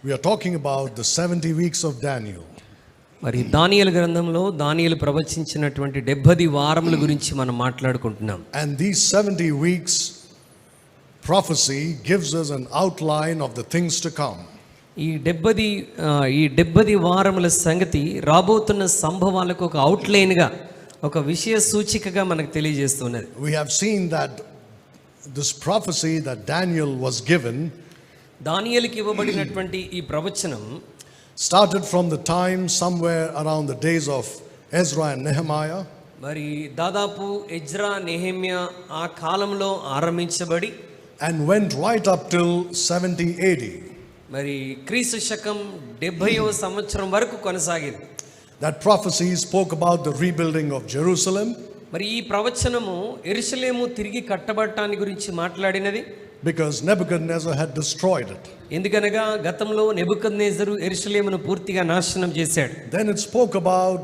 We are talking about the 70 weeks of Daniel. మరి దానియేలు గ్రంథంలో దానియేలు ప్రవచించినటువంటి 70 వారముల గురించి మనం మాట్లాడుకుంటున్నాం. And these 70 weeks prophecy gives us an outline of the things to come. ఈ 70 వారముల సంగతి రాబోతున్న సంభవాలకు ఒక అవుట్లైన్ గా, ఒక విషయ సూచికగా మనకు తెలియజేస్తున్నది. We have seen that this prophecy that Daniel was given దానియేలుకి ఇవ్వబడినటువంటి ఈ ప్రవచనం started from the time somewhere around the days of Ezra and Nehemiah. మరి దాదాపు ఎజ్రా నెహెమ్యా ఆ కాలంలో ఆరంభించబడి and went right up till 70 AD. మరి క్రీస్తు శకం 70వ సంవత్సరం వరకు కొనసాగింది. That prophecy spoke about the rebuilding of Jerusalem. మరి ఈ ప్రవచనము యెరూషలేము తిరిగి కట్టబడటాన్ని గురించి మాట్లాడినది. Because Nebuchadnezzar had destroyed it. ఎందుకనగా గతంలో నెబుకద్నెజరు యెరూషలేమును పూర్తిగా నాశనం చేశాడు. Then it spoke about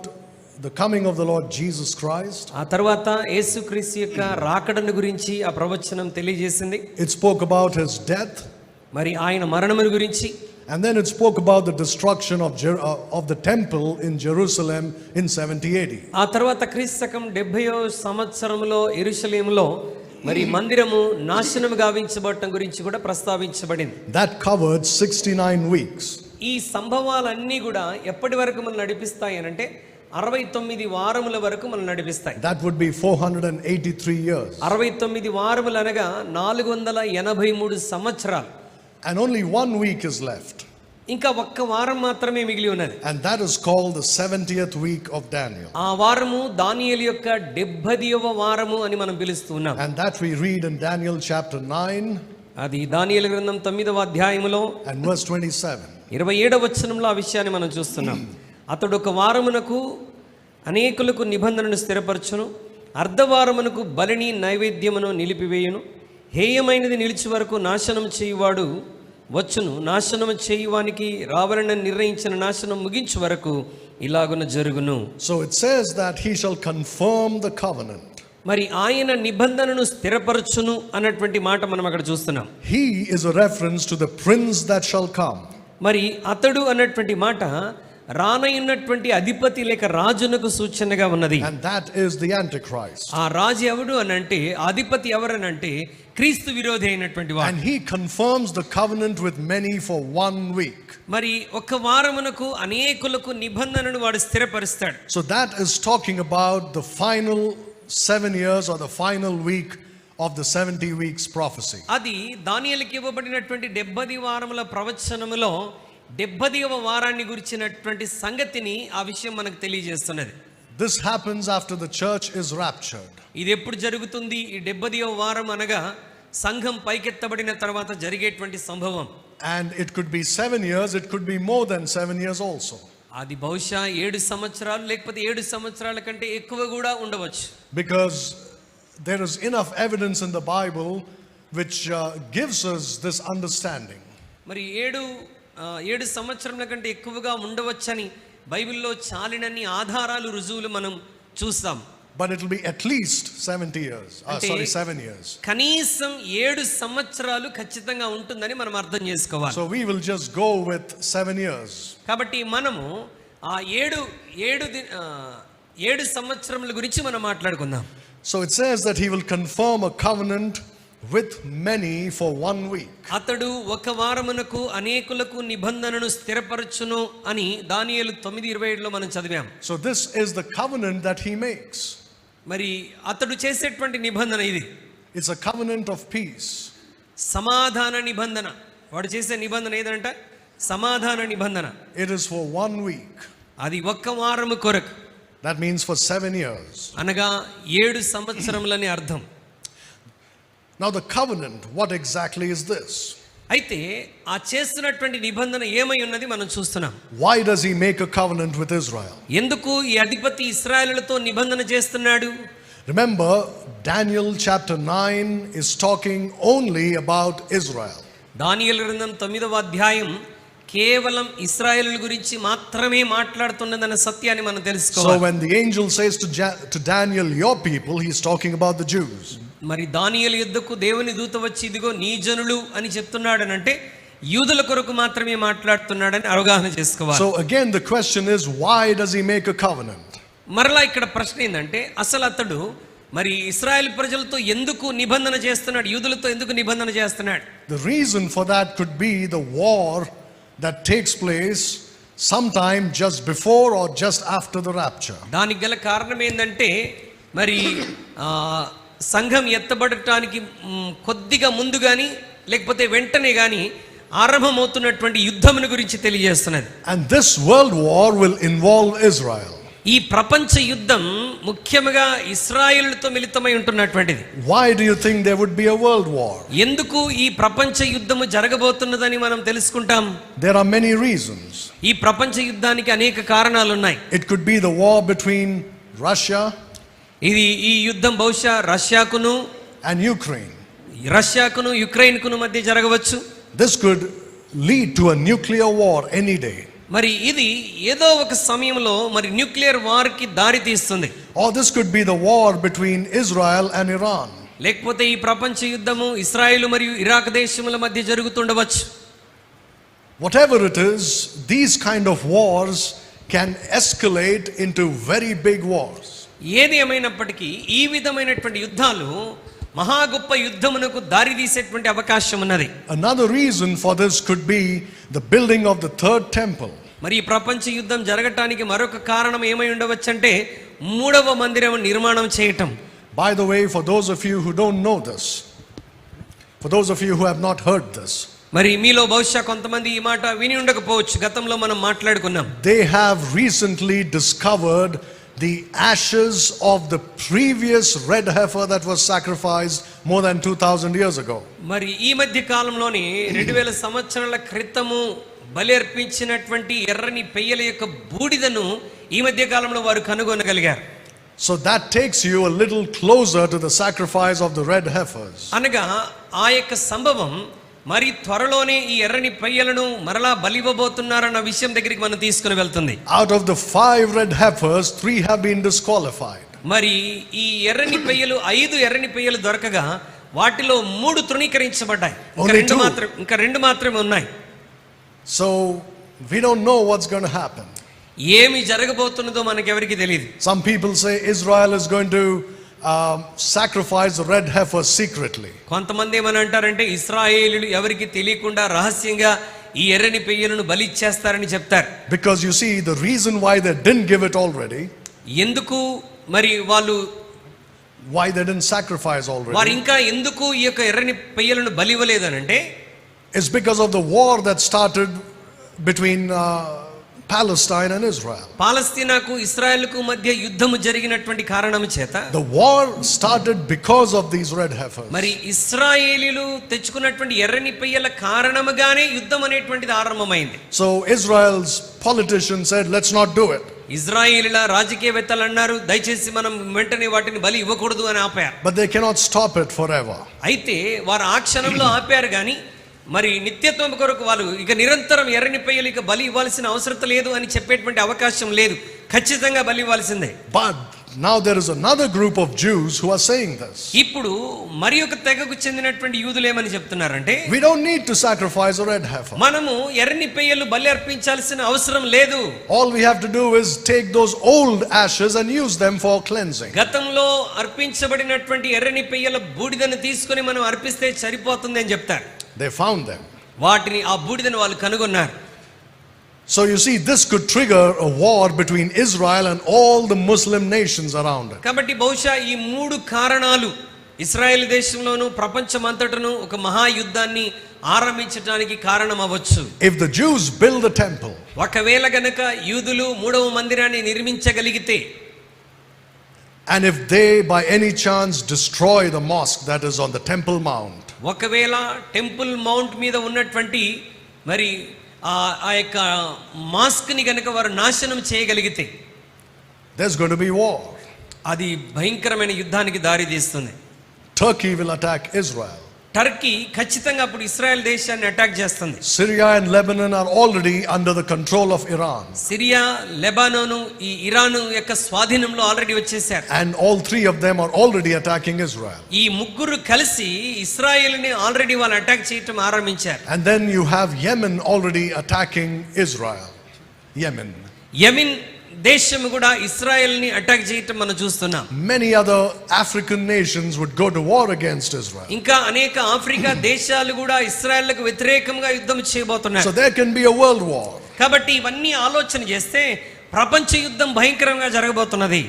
the coming of the Lord Jesus Christ. ఆ తర్వాత యేసుక్రీస్తు యొక్క రాకడను గురించి ఆ ప్రవచనం తెలియజేసింది. It spoke about his death. మరి ఆయన మరణమును గురించి. And then it spoke about the destruction of the temple in Jerusalem in 70 AD. ఆ తర్వాత క్రీస్తు శకం 70వ సంవత్సరంలో యెరూషలేములో మరి మందిరము నాశనం గావించబడటం గురించి కూడా ప్రస్తావించబడింది. That covered 69 weeks. ఈ సంభవాలన్నీ కూడా ఎప్పటి వరకు మనం నడిపిస్తాయి అంటే 69 వారముల వరకు మనం నడిపిస్తాయి. That would be 483 years. 69 వారములు అనగా 483 సంవత్సరాలు. And only 1 week is left. ఇంకా ఒక్క వారం మాత్రమే మిగిలి ఉన్నది. And that is called the 70th week of Daniel. ఆ వారము దానియేలు యొక్క 70వ వారము అని మనం పిలుస్తున్నాం. And that we read in Daniel chapter 9. అది దానియేలు గ్రంథం 9వ అధ్యాయములో and verse 27. 27వ వచనంలో ఆ విషయాన్ని మనం చూస్తున్నాం. అతడు ఒక వారమునకు అనేకులకు నిబంధనను స్థిరపరచును, అర్ధవారమునకు బలిని నైవేద్యమును నిలిపివేయును, హేయమైనది నిలిచి వరకు నాశనం చేయువాడు వచ్చును, నాశనం చేయువానికి రావాలని నిర్ణయించిన నాశనం ముగించు వరకు ఇలాగున జరుగును. So it says that he shall confirm the covenant. మరి ఆయన నిబంధనను స్థిరపరచును అన్నటువంటి మాట మనం అక్కడ చూస్తున్నాం. He is a reference to the prince that shall come. మరి అతడు అన్నటువంటి మాట రానయ్యున్నటువంటి అధిపతి లేక రాజునకు సూచనగా ఉన్నది. And that is the Antichrist. ఆ రాజు ఎవడు అనంటే, అధిపతి ఎవరనంటే క్రీస్తు విరోధి అయినటువంటి వాడు. And he confirms the covenant with many for 1 week. మరి ఒక వారమునకు అనేకులకు నిబంధనను వాడు స్థిరపరుస్తాడు. So that is talking about the final 7 years or the final week of the 70 weeks prophecy. అది దానియేలుకి ఇవ్వబడినటువంటి 70 వారముల ప్రవచనములో 70వ వారాన్ని గురించినటువంటి సంగతిని ఆ విషయం మనకు తెలియజేస్తున్నది. This happens after the church is raptured. ఇది ఎప్పుడు జరుగుతుంది? ఈ 70వ వారం అనగా సంఘం పైకెత్తబడిన తర్వాత జరిగేటువంటి సంభవం. And it could be 7 years, it could be more than 7 years also. అది బహుశా 7 సంవత్సరాలు లేకపోతే 7 సంవత్సరాల కంటే ఎక్కువ కూడా ఉండవచ్చు. Because there is enough evidence in the Bible which gives us this understanding. మరి 7 సంవత్సరాల కంటే ఎక్కువగా ఉండవచ్చని బైబిల్లో చాలినన్ని ఆధారాలు, రుజువులు మనం చూస్తాం. But it will be at least 70 years. 7 years. కనీసం 7 సంవత్సరాలు ఖచ్చితంగా ఉంటుందని మనం అర్థం చేసుకోవాలి. So we will just go with 7 years. కాబట్టి మనము ఆ 7 సంవత్సరముల గురించి మనం మాట్లాడుకుందాం. So it says that he will confirm a covenant with many for 1 week. అతడు ఒక వారమునకు అనేకులకు నిబంధనను స్థిరపరచును అని దానియేలు 9:27లో మనం చదివాం. So this is the covenant that he makes. మరి అతడు చేసేటువంటి నిబంధన ఇది. It's a covenant of peace. సమాధాన నిబంధన. వాడు చేసే నిబంధన ఏదంట? సమాధాన నిబంధన. It is for 1 week. అది ఒక్క వారము కొరకు. That means for 7 years. అనగా 7 సంవత్సరములని అర్థం. Now the covenant, what exactly is this? అయితే ఆ చేస్తున్నటువంటి నిబంధన ఏమై ఉన్నది మనం చూస్తున్నాం. Why does he make a covenant with Israel? ఎందుకు ఈ అధిపతి ఇశ్రాయేలులతో నిబంధన చేస్తున్నాడు? Remember, Daniel chapter 9 is talking only about Israel. దానియేలు గ్రంథం 9వ అధ్యాయం కేవలం ఇశ్రాయేలుల గురించి మాత్రమే మాట్లాడుతున్నదన్న సత్యాన్ని మనం తెలుసుకోవాలి. So when the angel says to Daniel, your people, he's talking about the Jews. మరి దానియేలు యుద్ధకు దేవుని దూత వచ్చి ఇదిగో నీ జనులు అని చెప్తున్నాడనంటే యూదుల కొరకు మాత్రమే మాట్లాడుతున్నాడని అవగాహన చేసుకోవాలి. So again the question is, why does he make a covenant? మరలా ఇక్కడ ప్రశ్న ఏంటంటే అసలు అతడు మరి ఇశ్రాయేల్ ప్రజలతో ఎందుకు నిబంధన చేస్తున్నాడు, యూదులతో ఎందుకు నిబంధన చేస్తున్నాడు? The reason for that could be the war that takes place sometime just before or just after the rapture. దానికి గల కారణం ఏంటంటే మరి సంఘం ఎత్తబడటానికి కొద్దిగా ముందు కానీ లేకపోతే వెంటనే కానీ ఆరంభమవుతున్నటువంటి యుద్ధమును గురించి తెలియజేస్తున్నది. And this world war will involve Israel. ఈ ప్రపంచ యుద్ధం ముఖ్యంగా ఇశ్రాయేలుతో మిళితమై ఉంటున్నటువంటిది. Why do you think there would be a world war? ఎందుకు ఈ ప్రపంచ యుద్ధము జరగబోతున్నదని మనం తెలుసుకుంటాం. There are many reasons. ఈ ప్రపంచ యుద్ధానికి అనేక కారణాలు ఉన్నాయి. It could be the war between Russia ఈ యుద్ధం బహుశా రష్యాకును and Ukraine. రష్యాకును యుక్రెయిన్కును మధ్య జరగవచ్చు. This could lead to a nuclear war any day. మరి ఇది ఏదో ఒక సమయంలో మరి న్యూక్లియర్ వార్ కి దారి తీస్తుంది. Or this could be the war between Israel and Iran. లేకపోతే ఈ ప్రపంచ యుద్ధము ఇశ్రాయేలు మరియు ఇరాక్ దేశముల మధ్య జరుగుతుండవచ్చు. Whatever it is, these kind of wars can escalate into very big wars. ఏది ఏమైనప్పటికీ ఈ విధమైనటువంటి యుద్ధాలు మహా గొప్ప యుద్ధమునకు దారి తీసేటువంటి అవకాశం ఉన్నది. Another reason for this could be the building of the third temple. మరి ఈ ప్రపంచ యుద్ధం జరగటానికి మరొక కారణం ఏమై ఉండవచ్చంటే మూడవ మందిరం నిర్మాణం చేయటం. By the way, for those of you who don't know this, for those of you who have not heard this, మరి మీలో బహుశా కొంతమంది ఈ మాట విని ఉండకపోవచ్చు. గతంలో మనం మాట్లాడుకున్నాం. They have recently discovered the ashes of the previous red heifer that was sacrificed more than 2000 years ago. మరి ఈ మధ్య కాలంలోని 2000 సంవత్సరాల క్రితము బలి అర్పించినటువంటి ఎర్రని పెయ్యల యొక్క బూడిదను ఈ మధ్య కాలంలో వారు కనుగొనగలిగారు. So that takes you a little closer to the sacrifice of the red heifers. అనగా ఆ యొక్క సంభవం మరి త్వరలోనే ఈ ఎర్రని పెయ్యలను మరలా బలివ్వబోతున్నారన్న విషయం దగ్గరికి మనం తీసుకుని వెళ్తుంది. Out of the 5 red heifers, 3 have been disqualified. మరి ఈ ఎర్రని పెయ్యలు 5 ఎర్రని పెయ్యలు దొరకగా వాటిలో 3 తృణీకరించబడ్డాయి. ఇంకా రెండు మాత్రమే ఉన్నాయి. So we don't know what's going to happen. ఏమి జరగబోతున్నదో మనకెవరికి తెలియదు. Some people say Israel is going to sacrifice the red heifer secretly. కొంతమంది ఏమని అంటారంటే ఇశ్రాయేలీయులు ఎవరికి తెలియకుండా రహస్యంగా ఈ ఎర్రని పెయ్యలను బలి ఇచ్చేస్తారని చెప్తారు. Because you see, the reason why they didn't give it already, ఎందుకు మరి వాళ్ళు why they didn't sacrifice already, వారు ఇంకా ఎందుకు ఈ యొక్క ఎర్రని పెయ్యలను బలి ఇవ్వలేదనంటే is because of the war that started between Palestine and Israel. పాలస్తీనాకు ఇశ్రాయేలుకు మధ్య యుద్ధము జరిగినటువంటి కారణం చేత The war started because of these red heifers. మరి ఇశ్రాయేలీయులు తెచ్చుకున్నటువంటి ఎర్రని పెయ్యల కారణముగానే యుద్ధం అనేటువంటిది ఆరంభమైంది. So Israel's politicians said, let's not do it. ఇజ్రాయేలీల రాజకీయవేత్తలు అన్నారు దయచేసి మనం వెంటనే వాటిని బలి ఇవ్వకూడదు అని ఆపారు. But they cannot stop it forever. అయితే వారు ఆ క్షణంలో ఆపారు కానీ మరి నిత్యత్వం కొరకు వాళ్ళు ఇక నిరంతరం ఎర్రని పెయ్యలు ఇక బలి ఇవ్వాల్సిన అవసరం లేదు అని చెప్పేటువంటి అవకాశం లేదు. ఖచ్చితంగా బలి ఇవ్వాల్సిందే. But now there is another group of Jews who are saying this. ఇప్పుడు మరి ఒక తెగకు చెందినటువంటి యూదులు ఏమని చెప్తున్నారంటే We don't need to sacrifice a red heifer. మనము ఎర్రని పెయ్యలు బలి అర్పించాల్సిన అవసరం లేదు. All we have to do is take those old ashes and use them for cleansing. గతంలో అర్పించబడినటువంటి ఎర్రని పెయ్యల బూడిదను తీసుకొని మనం అర్పిస్తే సరిపోతుంది అని చెప్తారు. They found them. వాటిని ఆ బూడిదను వాళ్ళు కనుగొన్నారు. So you see, this could trigger a war between Israel and all the Muslim nations around it. కాబట్టి బహుశా ఈ 3 కారణాలు ఇశ్రాయేల్ దేశంలోను ప్రపంచమంతటను ఒక మహాయుద్ధాన్ని ఆరంభించడానికి కారణం అవ్వచ్చు. If the Jews build the temple, ఒకవేళ గనక యూదులు 3వ మందిరాన్ని నిర్మించగలిగితే, and if they by any chance destroy the mosque that is on the Temple Mount, ఒకవేళ టెంపుల్ మౌంట్ మీద ఉన్నటువంటి మరి ఆ యొక్క మాస్క్ ని గనక వారు నాశనం చేయగలిగితే, there's going to be war. అది భయంకరమైన యుద్ధానికి దారి తీస్తుంది. Turkey will attack Israel. Turkey ఖచ్చితంగా అప్పుడు ఇస్రాయెల్ దేశాన్ని అటాక్ చేస్తుంది. Syria and Lebanon are already under the control of Iran. Syria, Lebanon ఈ ఇరాను యొక్క స్వాధీనంలో ఆల్రెడీ వచ్చేసారు. And all three of them are already attacking Israel. ఈ ముగ్గురు కలిసి ఇస్రాయేల్ని ఆల్రెడీ వాళ్ళు అటాక్ చేయటం ఆరంభించారు. And then you have Yemen already attacking Israel. Yemen. Yemen దేశం కూడా ఇస్రాయేల్ని అటాక్ చేయటం మనం చూస్తున్నాం. Many other African nations would go to war against Israel. ఇంకా అనేక ఆఫ్రికా దేశాలు కూడా ఇస్రాయేల్కు వ్యతిరేకంగా యుద్ధం చేయబోతున్నారు. So there can be a world war. కాబట్టి ఇవన్నీ ఆలోచన చేస్తే ప్రపంచ యుద్ధం భయంకరంగా జరగబోతున్నది.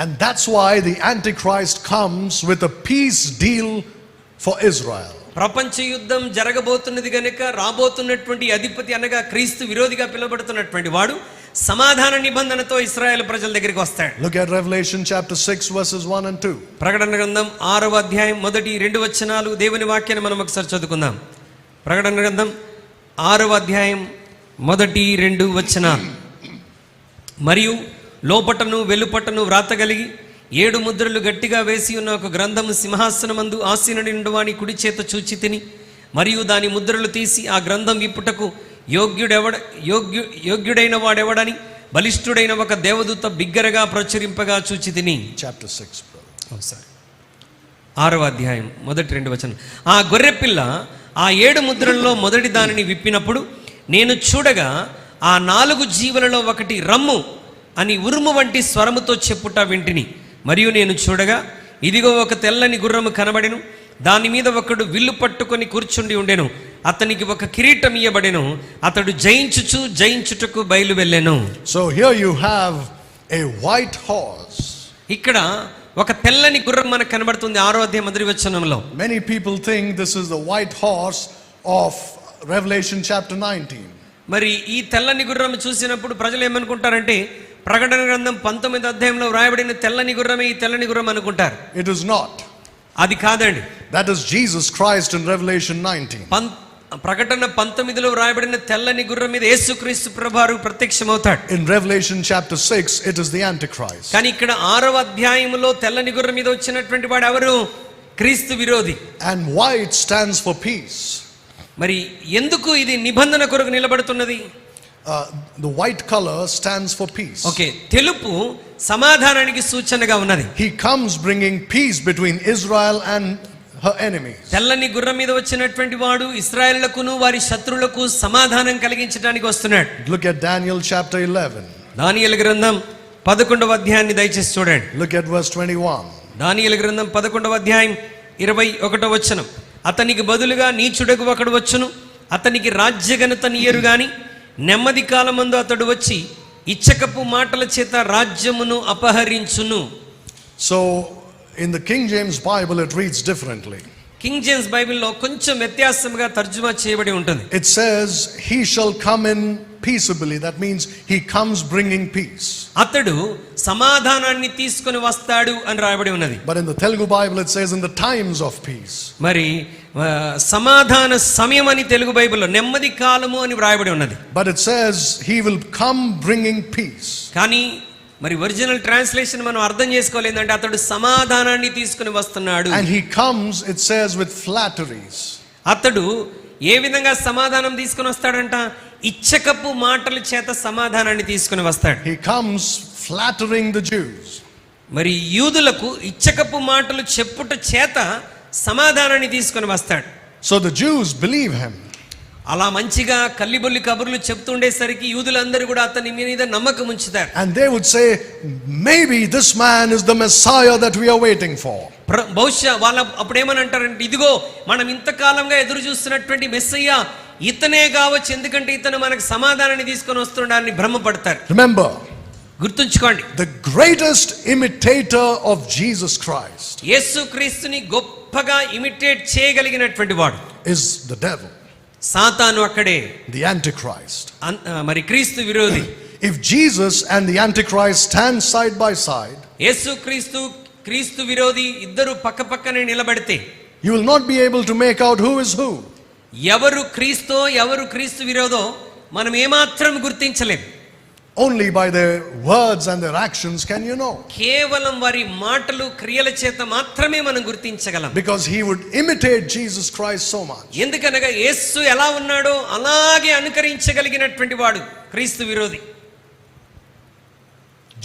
And that's why the Antichrist comes with a peace deal for Israel. ప్రపంచ యుద్ధం జరగబోతున్నది గనుక రాబోతున్నటువంటి అధిపతి అనగా క్రీస్తు విరోధిగా పిలువబడుతున్నటువంటి వాడు సమాధాన నిబంధనతో ఇశ్రాయేలు ప్రజల దగ్గరికి వస్తాడు. Look at Revelation chapter 6 verses 1 and 2. ప్రకటన గ్రంథం 6వ అధ్యాయం 1-2 వచనాలు దేవుని వాక్యాన్ని మనం ఒకసారి చదువుకుందాం. ప్రకటన గ్రంథం 6వ అధ్యాయం 1-2 వచనాలు. మరియు లోపటను వెలుపటను వ్రాత కలిగి 7 ముద్రలు గట్టిగా వేసి ఉన్న ఒక గ్రంథము సింహాసనమందు ఆసీనుడి నుండి వాని కుడి చేత చూచి తిని, మరియు దాని ముద్రలు తీసి ఆ గ్రంథం విప్పుటకు యోగ్యుడైన వాడెవడని బలిష్ఠుడైన ఒక దేవదూత బిగ్గరగా ప్రచురింపగా చూచి తిని. Chapter 6 brother. 6వ అధ్యాయం 1-2 వచనం. ఆ గొర్రెపిల్ల ఆ 7 ముద్రల్లో మొదటి దానిని విప్పినప్పుడు నేను చూడగా ఆ 4 జీవులలో ఒకటి రమ్ము అని ఉరుము వంటి స్వరముతో చెప్పుట వింటిని. మరియు నేను చూడగా ఇదిగో ఒక తెల్లని గుర్రము కనబడెను, దాని మీద ఒకడు విల్లు పట్టుకొని కూర్చుండి ఉండెను, అతనికి ఒక కిరీటం ఇయ్యబడెను, అతడు జయించుటకు బయలు వెళ్ళెను. So here you have a white horse. ఇక్కడ ఒక తెల్లని గుర్రం మనకు కనబడుతుంది 6వ అధ్యాయం 1వ వచనంలో. Many people think this is the white horse of Revelation chapter 19. మరి ఈ తెల్లని గుర్రం చూసినప్పుడు ప్రజలు ఏమనుకుంటారంటే ప్రకటన గ్రంథం 19వ అధ్యాయంలో వ్రాయబడిన తెల్లని గుర్రమే ఈ తెల్లని గుర్రం అనుకుంటారు. It is not. అది కాదండి. That is Jesus Christ in Revelation 19. ప్రకటన 19లో వ్రాయబడిన తెల్లని గుర్రం మీద యేసుక్రీస్తు ప్రభువారు ప్రత్యక్షమవుతాడు. In Revelation chapter 6 it is the Antichrist. కానీ ఇక్కడ 6వ అధ్యాయంలో తెల్లని గుర్రం మీద వచ్చినటువంటి వాడు ఎవరు? క్రీస్తు విరోధి. And white stands for peace. మరి ఎందుకు ఇది నిబంధన కొరకు నిలబడుతున్నది? The white color stands for peace. Okay, తెలుపు సమాధానానికి సూచనగా ఉన్నది. He comes bringing peace between Israel and her enemies. తెల్లని గుర్రం మీద వచ్చినటువంటి వాడు ఇశ్రాయేలులకును వారి శత్రువులకు సమాధానం కలిగించడానికి వస్తున్నాడు. Look at Daniel chapter 11. దానియేలు గ్రంథం 11వ అధ్యాయాన్ని దయచేసి చూడండి. Look at verse 21. దానియేలు గ్రంథం 11వ అధ్యాయం 21వ వచనం. అతనికి బదులుగా నీచుడగు ఒకడు వచ్చును, అతనికి రాజ్యఘనత నీయరు గాని నెమ్మది కాలమందు అతడు వచ్చి ఇచ్చకపు మాటల చేత రాజ్యమును అపహరించును. So in the King James Bible it reads differently. King James బైబిల్లో కొంచెం వ్యత్యాసంగా తర్జుమా చేయబడి ఉంటుంది. It says he shall come in peaceably. That means he comes bringing peace. అతడు సమాధానాన్ని తీసుకొని వస్తాడు అని రాయబడి ఉన్నది. But in the Telugu Bible it says in the times of peace. మరి సమాధాన సమయం అని తెలుగు బైబిల్లో నెమ్మది కాలము అని వ్రాయబడి ఉన్నది. But it says he will come bringing peace. కానీ మరి ఒరిజినల్ ట్రాన్స్లేషన్ మనం అర్థం చేసుకోలేదంటే అతడు సమాధానాన్ని తీసుకుని వస్తున్నాడు. And he comes, it says, with flatteries. అతడు ఏ విధంగా సమాధానం తీసుకుని వస్తాడంట? ఇచ్చకపు మాటల చేత సమాధానాన్ని తీసుకుని వస్తాడు. He comes flattering the Jews. మరి యూదులకు ఇచ్చకపు మాటలు చెప్పుట చేత సమాధానాన్ని తీసుకుని వస్తాడు. So the Jews believe him. అలా మంచిగా కల్లిబొల్లి కబుర్లు చెప్తుండేసరికి యూదులందరూ కూడా అతని మీద నమ్మకం ఉంచుతారు. And they would say, maybe this man is the Messiah that we are waiting for. బహుశా వాళ్ళ అప్పుడు ఏమని అంటారంటే, ఇదిగో మనం ఇంతకాలంగా ఎదురు చూస్తున్నటువంటి మెస్సయ్య ఇతనే కావచ్చు, ఎందుకంటే ఇతను మనకు సమాధానాన్ని తీసుకొని వస్తున్నాడని భ్రమపడతారు. Remember, గుర్తుంచుకోండి, the greatest imitator of Jesus Christ యేసుక్రీస్తుని గొప్పగా ఇమిటేట్ చేయగలిగినటువంటి వాడు is the devil. సాతాను అక్కడే, the Antichrist. మరి క్రీస్తు విరోధి. If Jesus and the Antichrist stand side by side, యేసుక్రీస్తు క్రీస్తు విరోధి ఇద్దరు పక్కపక్కనే నిలబడితే you will not be able to make out who is who. ఎవరు క్రీస్తో ఎవరు క్రీస్తు విరోధో మనం ఏమాత్రం గుర్తించలేం. Only by their words and their actions can you know. కేవలం వారి మాటలు క్రియల చేత మాత్రమే మనం గుర్తించగలం. Because he would imitate Jesus Christ so much. ఎందుకనగా యేసు ఎలా ఉన్నాడో అలాగే అనుకరించగలిగినటువంటి వాడు క్రీస్తు విరోధి.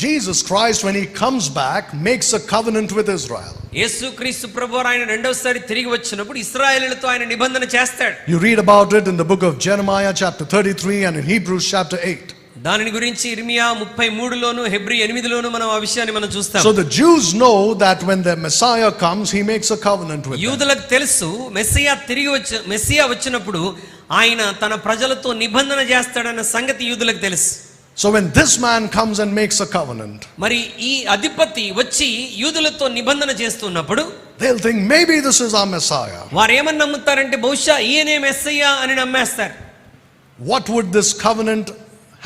Jesus Christ, when he comes back, makes a covenant with Israel. యేసు క్రీస్తు ప్రభువారు ఆయన రెండవసారి తిరిగి వచ్చినప్పుడు ఇశ్రాయేలులతో ఆయన నిబంధన చేస్తాడు. You read about it in the book of Jeremiah chapter 33 and in Hebrews chapter 8. దానిని గురించి ఇర్మియా 33లోను హెబ్రీ 8లోను మనం ఆ విషయాన్ని మనం చూస్తాం. So the Jews know that when the Messiah comes, he makes a covenant with them. యూదులకు తెలుసు మెస్సియా వచ్చినప్పుడు ఆయన తన ప్రజలతో నిబంధన చేస్తాడన్న సంగతి యూదులకు తెలుసు. So when this man comes and makes a covenant, మరి ఈ అధిపతి వచ్చి యూదులతో నిబంధన చేస్తున్నప్పుడు they'll think maybe this is our Messiah. వారు ఏమని నమ్ముతారంటే బహుశా ఈయనే మెస్సయ్యా అని నమ్మేస్తారు. What would this covenant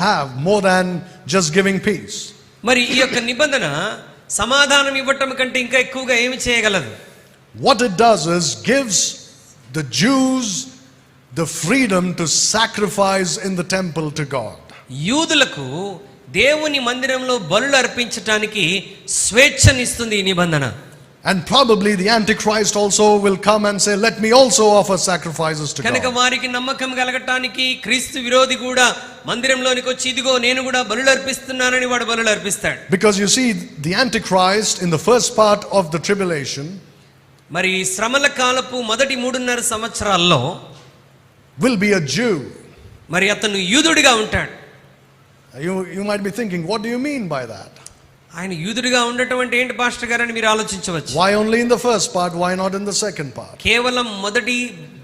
have more than just giving peace? మరి ఈ యొక్క నిబంధన సమాధానం ఇవ్వటం కంటే ఇంకా ఎక్కువగా ఏమి చేయగలదు? What it does is gives the Jews the freedom to sacrifice in the temple to God. యూదులకు దేవుని మందిరంలో బలులు అర్పించటానికి స్వేచ్ఛనిస్తుంది ఈ నిబంధన. And probably the Antichrist also will come and say, let me also offer sacrifices to కనుక God. వారికి నమ్మకం కలగటానికి క్రీస్తు విరోధి కూడా మందిరంలోనికి వచ్చి ఇదిగో నేను కూడా బలులు అర్పిస్తున్నానని వాడు బలులు అర్పిస్తాడు. Because you see, the Antichrist in the first part of the tribulation మరి శ్రమల కాలపు మొదటి 3.5 సంవత్సరాల్లో will be a Jew. మరి అతను యూదుడిగా ఉంటాడు. You might be thinking, what do you mean by that? ఆయన యూదుడిగా ఉండటం అంటే ఏంటి పాస్టర్ గారు అని మీరు ఆలోచించవచ్చు. Why only in the first part? Why not in the second part? కేవలం మొదటి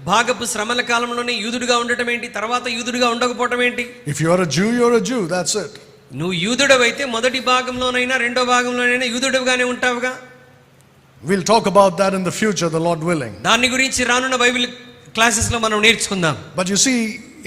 భాగపు శ్రమల కాలంలోనే యూదుడిగా ఉండటం ఏంటి, తర్వాత యూదుడిగా ఉండకపోవటం ఏంటి? If you are a Jew, you are a Jew. That's it. నువ్వు యూదుడవైతే మొదటి భాగంలోనైనా రెండో భాగంలోనైనా యూదుడిగానే ఉంటావుగా. We'll talk about that in the future, the Lord willing. దాని గురించి రానున్న బైబిల్ క్లాసెస్ లో మనం నేర్చుకుందాం. But you see,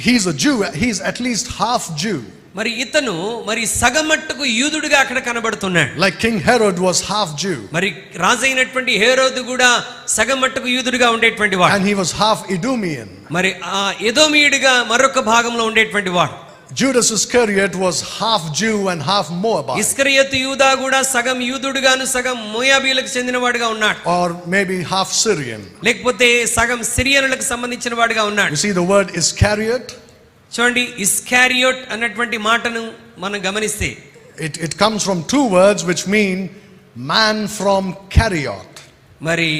he's a Jew. He's at least half Jew. మరి ఇతను మరి సగమట్టుకు యూదుడిగా అక్కడ కనబడుతున్నాడు. Like King Herod was half Jew. మరి రాజైనటువంటి హేరోదు కూడా సగమట్టుకు యూదుడిగా ఉండేటువంటి వాడు. And he was half Edomian. మరి ఆ ఎదోమీయుడిగా మరొక భాగంలో ఉండేటువంటి వాడు. Judas Iscariot was half Jew and half Moabite. ఇస్కరియోతు యూదా కూడా సగం యూదుడుగాను సగం మోయాబీలకు చెందినవాడుగా ఉన్నాడు. Or maybe half Syrian. లేకపోతే సగం సిరియనులకు సంబంధించిన వాడుగా ఉన్నాడు. You see the word Iscariot? చూడండి, ఇస్కారియోట్ అన్నటువంటి మాటను మనం గమనిస్తే It comes from two words which mean man from Kariot. మరి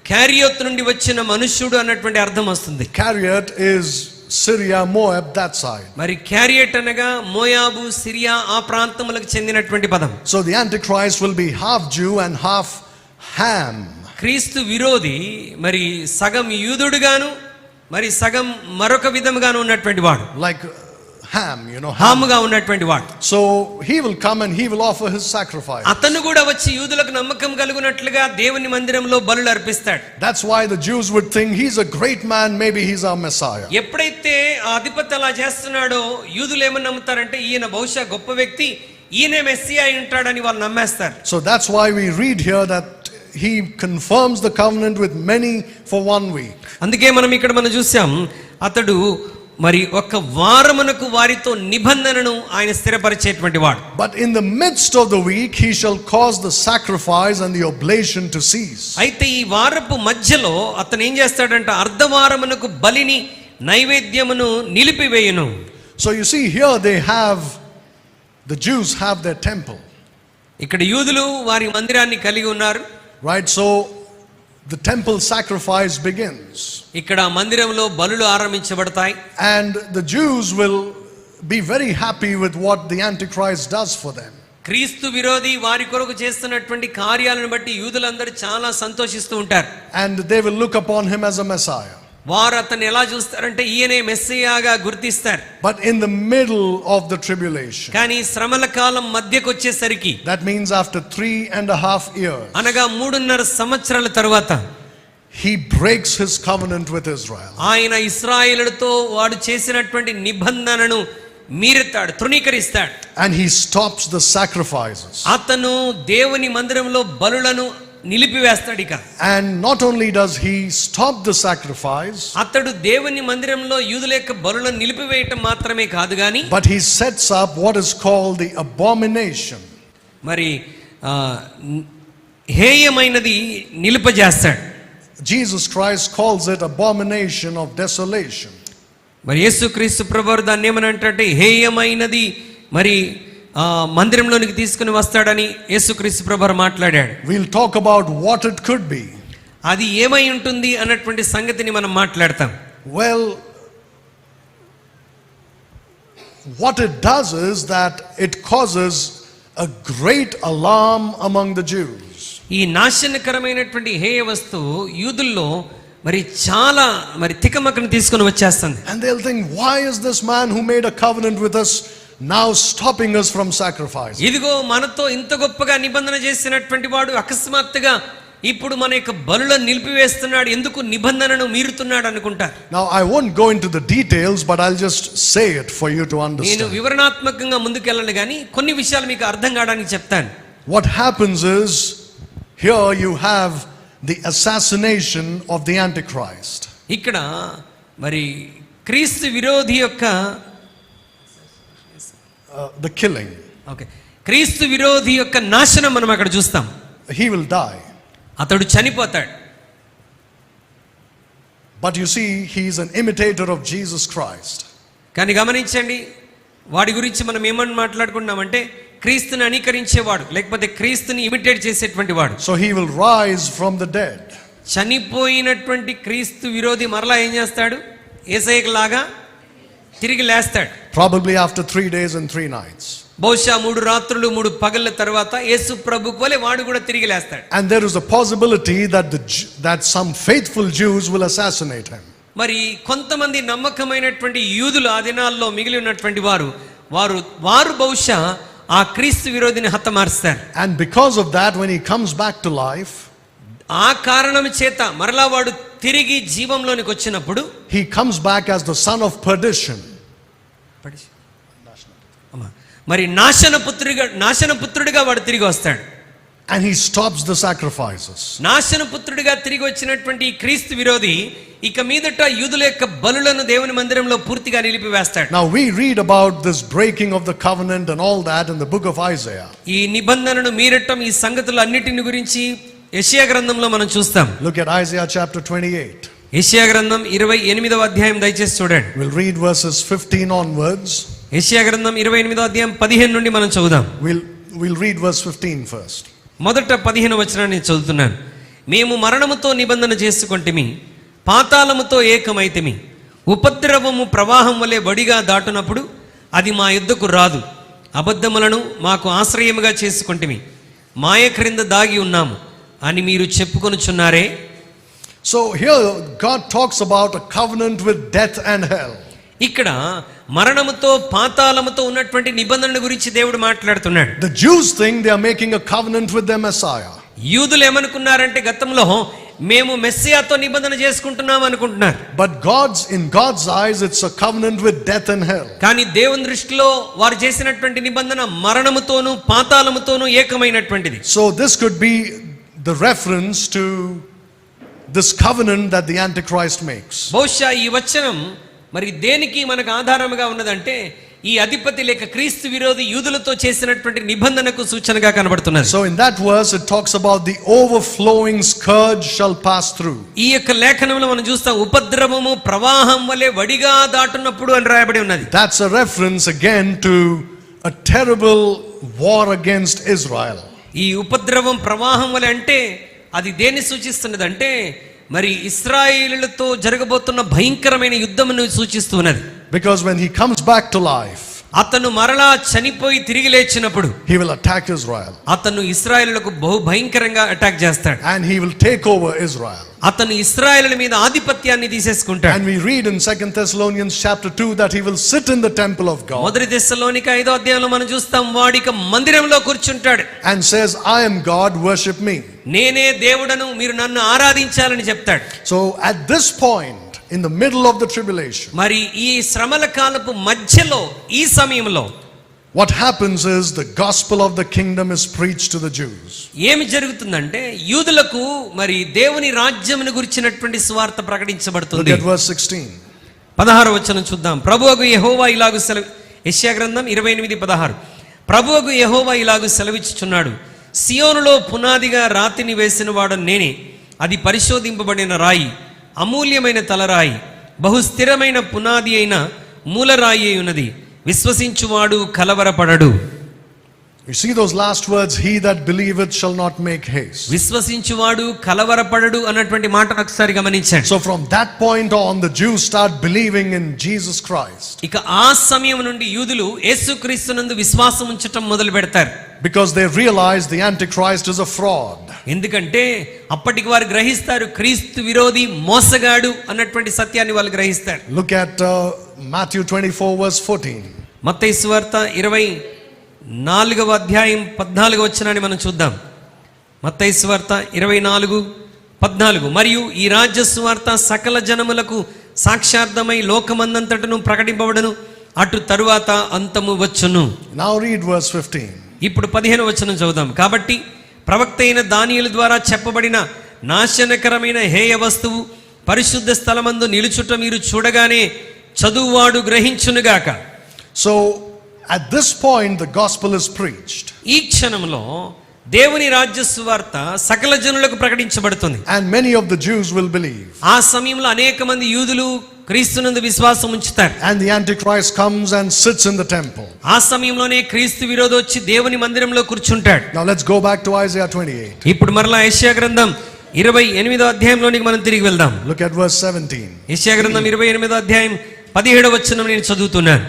క్యారియోత్ నుండి వచ్చిన మనుష్యుడు అన్నటువంటి అర్థం వస్తుంది. Kariot is Syria, Moab, that side. మరి క్యారియట్ అనగా మోయాబు, సిరియా ఆ ప్రాంతములకు చెందినటువంటి పదం. So the Antichrist will be half Jew and half Ham. క్రీస్తు విరోధి మరి సగం యూదుడుగాను మరి సగం మరొక విధముగాను ఉన్నటువంటి వాడు. Like Ham, you know. హాముగా ఉన్నటువంటి వాడు. So he will come and he will offer his sacrifice. అతను కూడా వచ్చి యూదులకు నమ్మకం కలుగునట్లుగా దేవుని మందిరంలో బలులు అర్పిస్తాడు. That's why the Jews would think he's a great man, maybe he's our Messiah. ఎప్పుడైతే ఆ అధిపతి అలా చేస్తున్నాడో యూదులు ఏమని నమ్ముతారంటే ఈయన బహుశా గొప్ప వ్యక్తి, ఈయనే మెస్సియా అయి ఉంటాడని వాళ్ళు నమ్మేస్తారు. So that's why we read here that he confirms the covenant with many for 1 week. అందుకే మనం ఇక్కడ చూసాం, అతడు మరి ఒక వారమునకు వారితో నిబంధనను ఆయన స్థిరపరిచేటువంటి వాడు. But in the midst of the week he shall cause the sacrifice and the oblation to cease. అయితే ఈ వారపు మధ్యలో అతను ఏం చేస్తాడంటే అర్ధవారమునకు బలిని నైవేద్యమును నిలిపివేయును. So you see here the Jews have their temple. ఇక్కడ యూదులు వారి మందిరాన్ని కలిగి ఉన్నారు. Right, so the temple sacrifice begins. ఇక్కడ మందిరంలో బలులు ఆరంభించబడతాయి. And the Jews will be very happy with what the Antichrist does for them. క్రీస్తు విరోధి వారి కొరకు చేస్తున్నటువంటి కార్యాలను బట్టి యూదులందరూ చాలా సంతోషిస్తూ ఉంటారు. And they will look upon him as a Messiah. వారు అతన్ని ఎలా చూస్తారంటే ఈయనే మెస్సియాగా గుర్తిస్తారు. But in the middle of the tribulation, కానీ శ్రమల కాలం మధ్యకు వచ్చేసరికి, that means after 3.5 years, అనగా 3.5 సంవత్సరాల తరువాత he breaks his covenant with Israel. ఆయన ఇశ్రాయేలుతో వాడు చేసినటువంటి నిబంధనను మీరుతాడు, తృణీకరిస్తాడు. And he stops the sacrifices. అతను దేవుని మందిరంలో బలులను నిలిపివేస్తాడు. ఇక And not only does he stop the sacrifice, అతడు దేవుని మందిరంలో యూదుల యొక్క బలులను నిలిపివేయటం మాత్రమే కాదు గాని, but he sets up what is called the abomination. మరి హేయమైనది నిలిపజేస్తాడు. Jesus Christ calls it abomination of desolation. మరి యేసుక్రీస్తు ప్రభువారు దాన్ని ఏమని అంటే హేయమైనది మరి మందిరంలోనికి తీసుకుని వస్తాడని యేసుక్రీస్తు ప్రభువారు మాట్లాడాడు. We'll talk about what it could be. అది ఏమై ఉంటుంది అన్నటువంటి సంగతిని మనం మాట్లాడతాం. Well, what it does is that it causes a great alarm among the Jews. ఈ నాశనకరమైనటువంటి హేయ వస్తువు యూదుల్లో మరి చాలా మరి తికమకను తీసుకొని వచ్చేస్తుంది. And they'll think, why is this man who made a covenant with us now stopping us from sacrifice? ఇదిగో మనతో ఇంత గొప్పగా నిబంధన చేసినటువంటి వాడు అకస్మాత్తుగా ఇప్పుడు మన యొక్క బలులను నిలిపివేస్తున్నాడు, ఎందుకు నిబంధనను మీరుతున్నాడు అనుకుంటారు. Now I won't go into the details, but I'll just say it for you to నేను understand. వివరణాత్మకంగా ముందుకెళ్ళను కానీ కొన్ని విషయాలు మీకు అర్థం కావడానికి చెప్తాను. What happens is, here you have the assassination of the Antichrist. ఇక్కడ మరి క్రీస్తు విరోధి యొక్క The killing. క్రీస్తు విరోధి యొక్క నాశనం మనం అక్కడ చూస్తాం. He will die. అతడు చనిపోతాడు. But you see, he is an imitator of Jesus Christ. కానీ గమనించండి, వాడి గురించి మనం ఏమని మాట్లాడుకుంటున్నామంటే క్రీస్తుని అనుకరించేవాడు, లేకపోతే క్రీస్తుని ఇమిటేట్ చేసేటువంటి వాడు. So he will rise from the dead. చనిపోయినటువంటి క్రీస్తు విరోధి మరలా ఏం చేస్తాడు? యేసయ్య లాగా తిరిగి లేస్తాడు. Probably after 3 days and 3 nights. బహుశా 3 రాత్రులు 3 పగళ్ళ తర్వాత యేసు ప్రభువు వలె వాడు కూడా తిరిగి లేస్తాడు. And there is a possibility that some faithful Jews will assassinate him. మరి కొంతమంది నమ్మకమైనటువంటి యూదులు ఆ దినాల్లో మిగిలి ఉన్నటువంటి వారు బహుశా ఆ క్రీస్తు విరోధిని హతమారుస్తారు. And because of that, when he comes back to life, ఆ కారణం చేత మరలా వాడు తిరిగి జీవంలోనికి వచ్చినప్పుడు he comes back as the son of perdition. మరి నాశనపుత్రుడిగా వాడు తిరిగి వస్తాడు. And he stops the sacrifices. నాశనపుత్రుడిగా తిరిగి వచ్చినటువంటి ఈ క్రీస్తు విరోధి ఇక మీదట యూదుల యొక్క బలులను దేవుని మందిరంలో పూర్తిగా నిలిపివేస్తాడు. Now we read about this breaking of the covenant and all that in the book of Isaiah. ఈ నిబంధనను మీరటం, ఈ సంగతులు అన్నిటిని గురించి యెషయా గ్రంథంలో మనం చూస్తాం. Look at Isaiah chapter 28. యెషయా గ్రంథం 28వ అధ్యాయం దయచేసి చూడండి. We'll read verses 15 onwards. యెషయా గ్రంథం 28వ అధ్యాయం 15 నుండి మనం చదువుదాం. We'll read verse 15 first. మొదట 15వ వచనాన్ని చదువుతున్నాను. మేము మరణముతో నిబంధన చేసుకొంటిమి, పాతాళముతో ఏకమైతిమి. ఉపద్రవము ప్రవాహం వలె వడిగా దాటునప్పుడు అది మా యుద్ధకు రాదు. అబద్ధములను మాకు ఆశ్రయముగా చేసుకొంటిమి, మాయ క్రింద దాగి ఉన్నాము అని మీరు చెప్పుకొనుచున్నారే. So here God talks about a covenant with death and hell. ఇక్కడ మరణముతో పాతాళముతో ఉన్నటువంటి నిబంధనల గురించి దేవుడు మాట్లాడుతున్నాడు. The Jews think they are making a covenant with their Messiah. యూదులు ఏమనుకున్నారంటే గతంలో మేము మెస్సియాతో నిబంధన చేసుకుంటున్నాం అనుకుంటున్నారు. But in God's eyes it's a covenant with death and hell. కానీ దేవుని దృష్టిలో వారు చేసినటువంటి నిబంధన మరణముతోను పాతాళముతోను ఏకమైనటువంటిది. So this could be the reference to this covenant that the Antichrist makes. బహుశా ఈ వచనం మరి దేనికి మనకు ఆధారముగా ఉన్నదంటే ఈ అధిపతి లేక క్రీస్తు విరోధి యూదులతో చేసినటువంటి నిబంధనకు సూచనగా కనబడుతున్నది. So in that verse it talks about the overflowing scourge shall pass through. ఈ యొక్క లేఖనంలో మనం చూస్తాం ఉపద్రవము ప్రవాహం వలె వడిగా దాటున్నప్పుడు అని రాయబడి ఉన్నది. That's a reference again to a terrible war against Israel. ఈ ఉపద్రవం ప్రవాహం వలె అంటే అది దేన్ని సూచిస్తున్నది అంటే మరి ఇశ్రాయేలులతో జరగబోతున్న భయంకరమైన యుద్ధమును సూచిస్తున్నది. Because when he comes back to life, అతను మరలా చనిపోయి తిరిగి లేచినప్పుడు he will attack Israel. అతను ఇశ్రాయేలులకు బహు భయంకరంగా అటాక్ చేస్తాడు. And he will take over Israel. అతను ఇశ్రాయేలుల మీద ఆధిపత్యాన్ని తీసేసుకుంటాడు. And we read in 2 Thessalonians chapter 2 that he will sit in the temple of God. మొదటి తెస్సలోనిక 5వ అధ్యాయంలో మనం చూస్తాం వాడిక మందిరంలో కూర్చుంటాడు. And says, I am God, worship me. నేనే దేవుడను, మీరు నన్ను ఆరాధించాలని చెప్తాడు. So at this point in the middle of the tribulation, మరి ఈ శ్రమల కాలపు మధ్యలో ఈ సమయంలో what happens is the gospel of the kingdom is preached to the Jews. ఏమి జరుగుతుందంటే యూదులకు మరి దేవుని రాజ్యమును గురించినటువంటి సువార్త ప్రకటించబడుతుంది. Look at verse 16. 16వ వచనం చూద్దాం. ప్రభువగు యెహోవా ఇలాగు యెషయా గ్రంథం 28:16. ప్రభువగు యెహోవా ఇలాగు సెలవిచ్చుచున్నాడు, సియోనులో పునాదిగా రాతిని వేసిన వాడు నేనే, అది పరిశోధింపబడిన రాయి, అమూల్యమైన తలరాయి, బహు స్థిరమైన పునాది అయిన మూలరాయి అయి ఉన్నది, విశ్వసించువాడు కలవరపడడు. You see those last words, he that believeth shall not make haste. విశ్వసించువాడు కలవరపడడు అన్నటువంటి మాట ఒకసారి గమనించండి. So from that point on the Jews start believing in Jesus Christ. ఇక ఆ సమయం నుండి యూదులు యేసుక్రీస్తునందు విశ్వాసం ఉంచటం మొదలు పెడతారు. Because they realize the Antichrist is a fraud. ఎందుకంటే అప్పటికి వారు గ్రహిస్తారు క్రీస్తు విరోధి మోసగాడు అన్నటువంటి సత్యాన్ని వాళ్ళు గ్రహిస్తారు. Look at Matthew 24 verse 14. మత్తయి సువార్త 24:14 వచనాన్ని మనం చూద్దాం. మత్తయి సువార్త 24:14. మరియు ఈ రాజ్య సువార్త సకల జనములకు సాక్షార్థమై లోకమందంతటను ప్రకటింపబడును, అటు తరువాత అంతము వచ్చును. Now read verse 15. ఇప్పుడు 15వ వచనం చదువుదాం. కాబట్టి ప్రవక్త అయిన దానియేలు ద్వారా చెప్పబడిన నాశనకరమైన హేయ వస్తువు పరిశుద్ధ స్థలమందు నిలుచుట మీరు చూడగానే చదువువాడు గ్రహించునుగాక. So at this point the gospel is preached. ఈ క్షణంలో దేవుని రాజ్య సువార్త సకల జనులకు ప్రకటించబడుతుంది. And many of the Jews will believe. ఆ సమయంలో అనేక మంది యూదులు క్రీస్తునందు విశ్వాసం ఉంచుతారు. And the Antichrist comes and sits in the temple. ఆ సమయంలోనే క్రీస్తు విరోధి వచ్చి దేవుని మందిరంలో కూర్చుంటాడు. Now let's go back to Isaiah 28. ఇప్పుడు మరలా యెషయా గ్రంథం 28వ అధ్యాయంలోనికి మనం తిరిగి వెళ్దాం. Look at verse 17. యెషయా గ్రంథం 28వ అధ్యాయం 17వ వచనం నేను చదువుతున్నాను.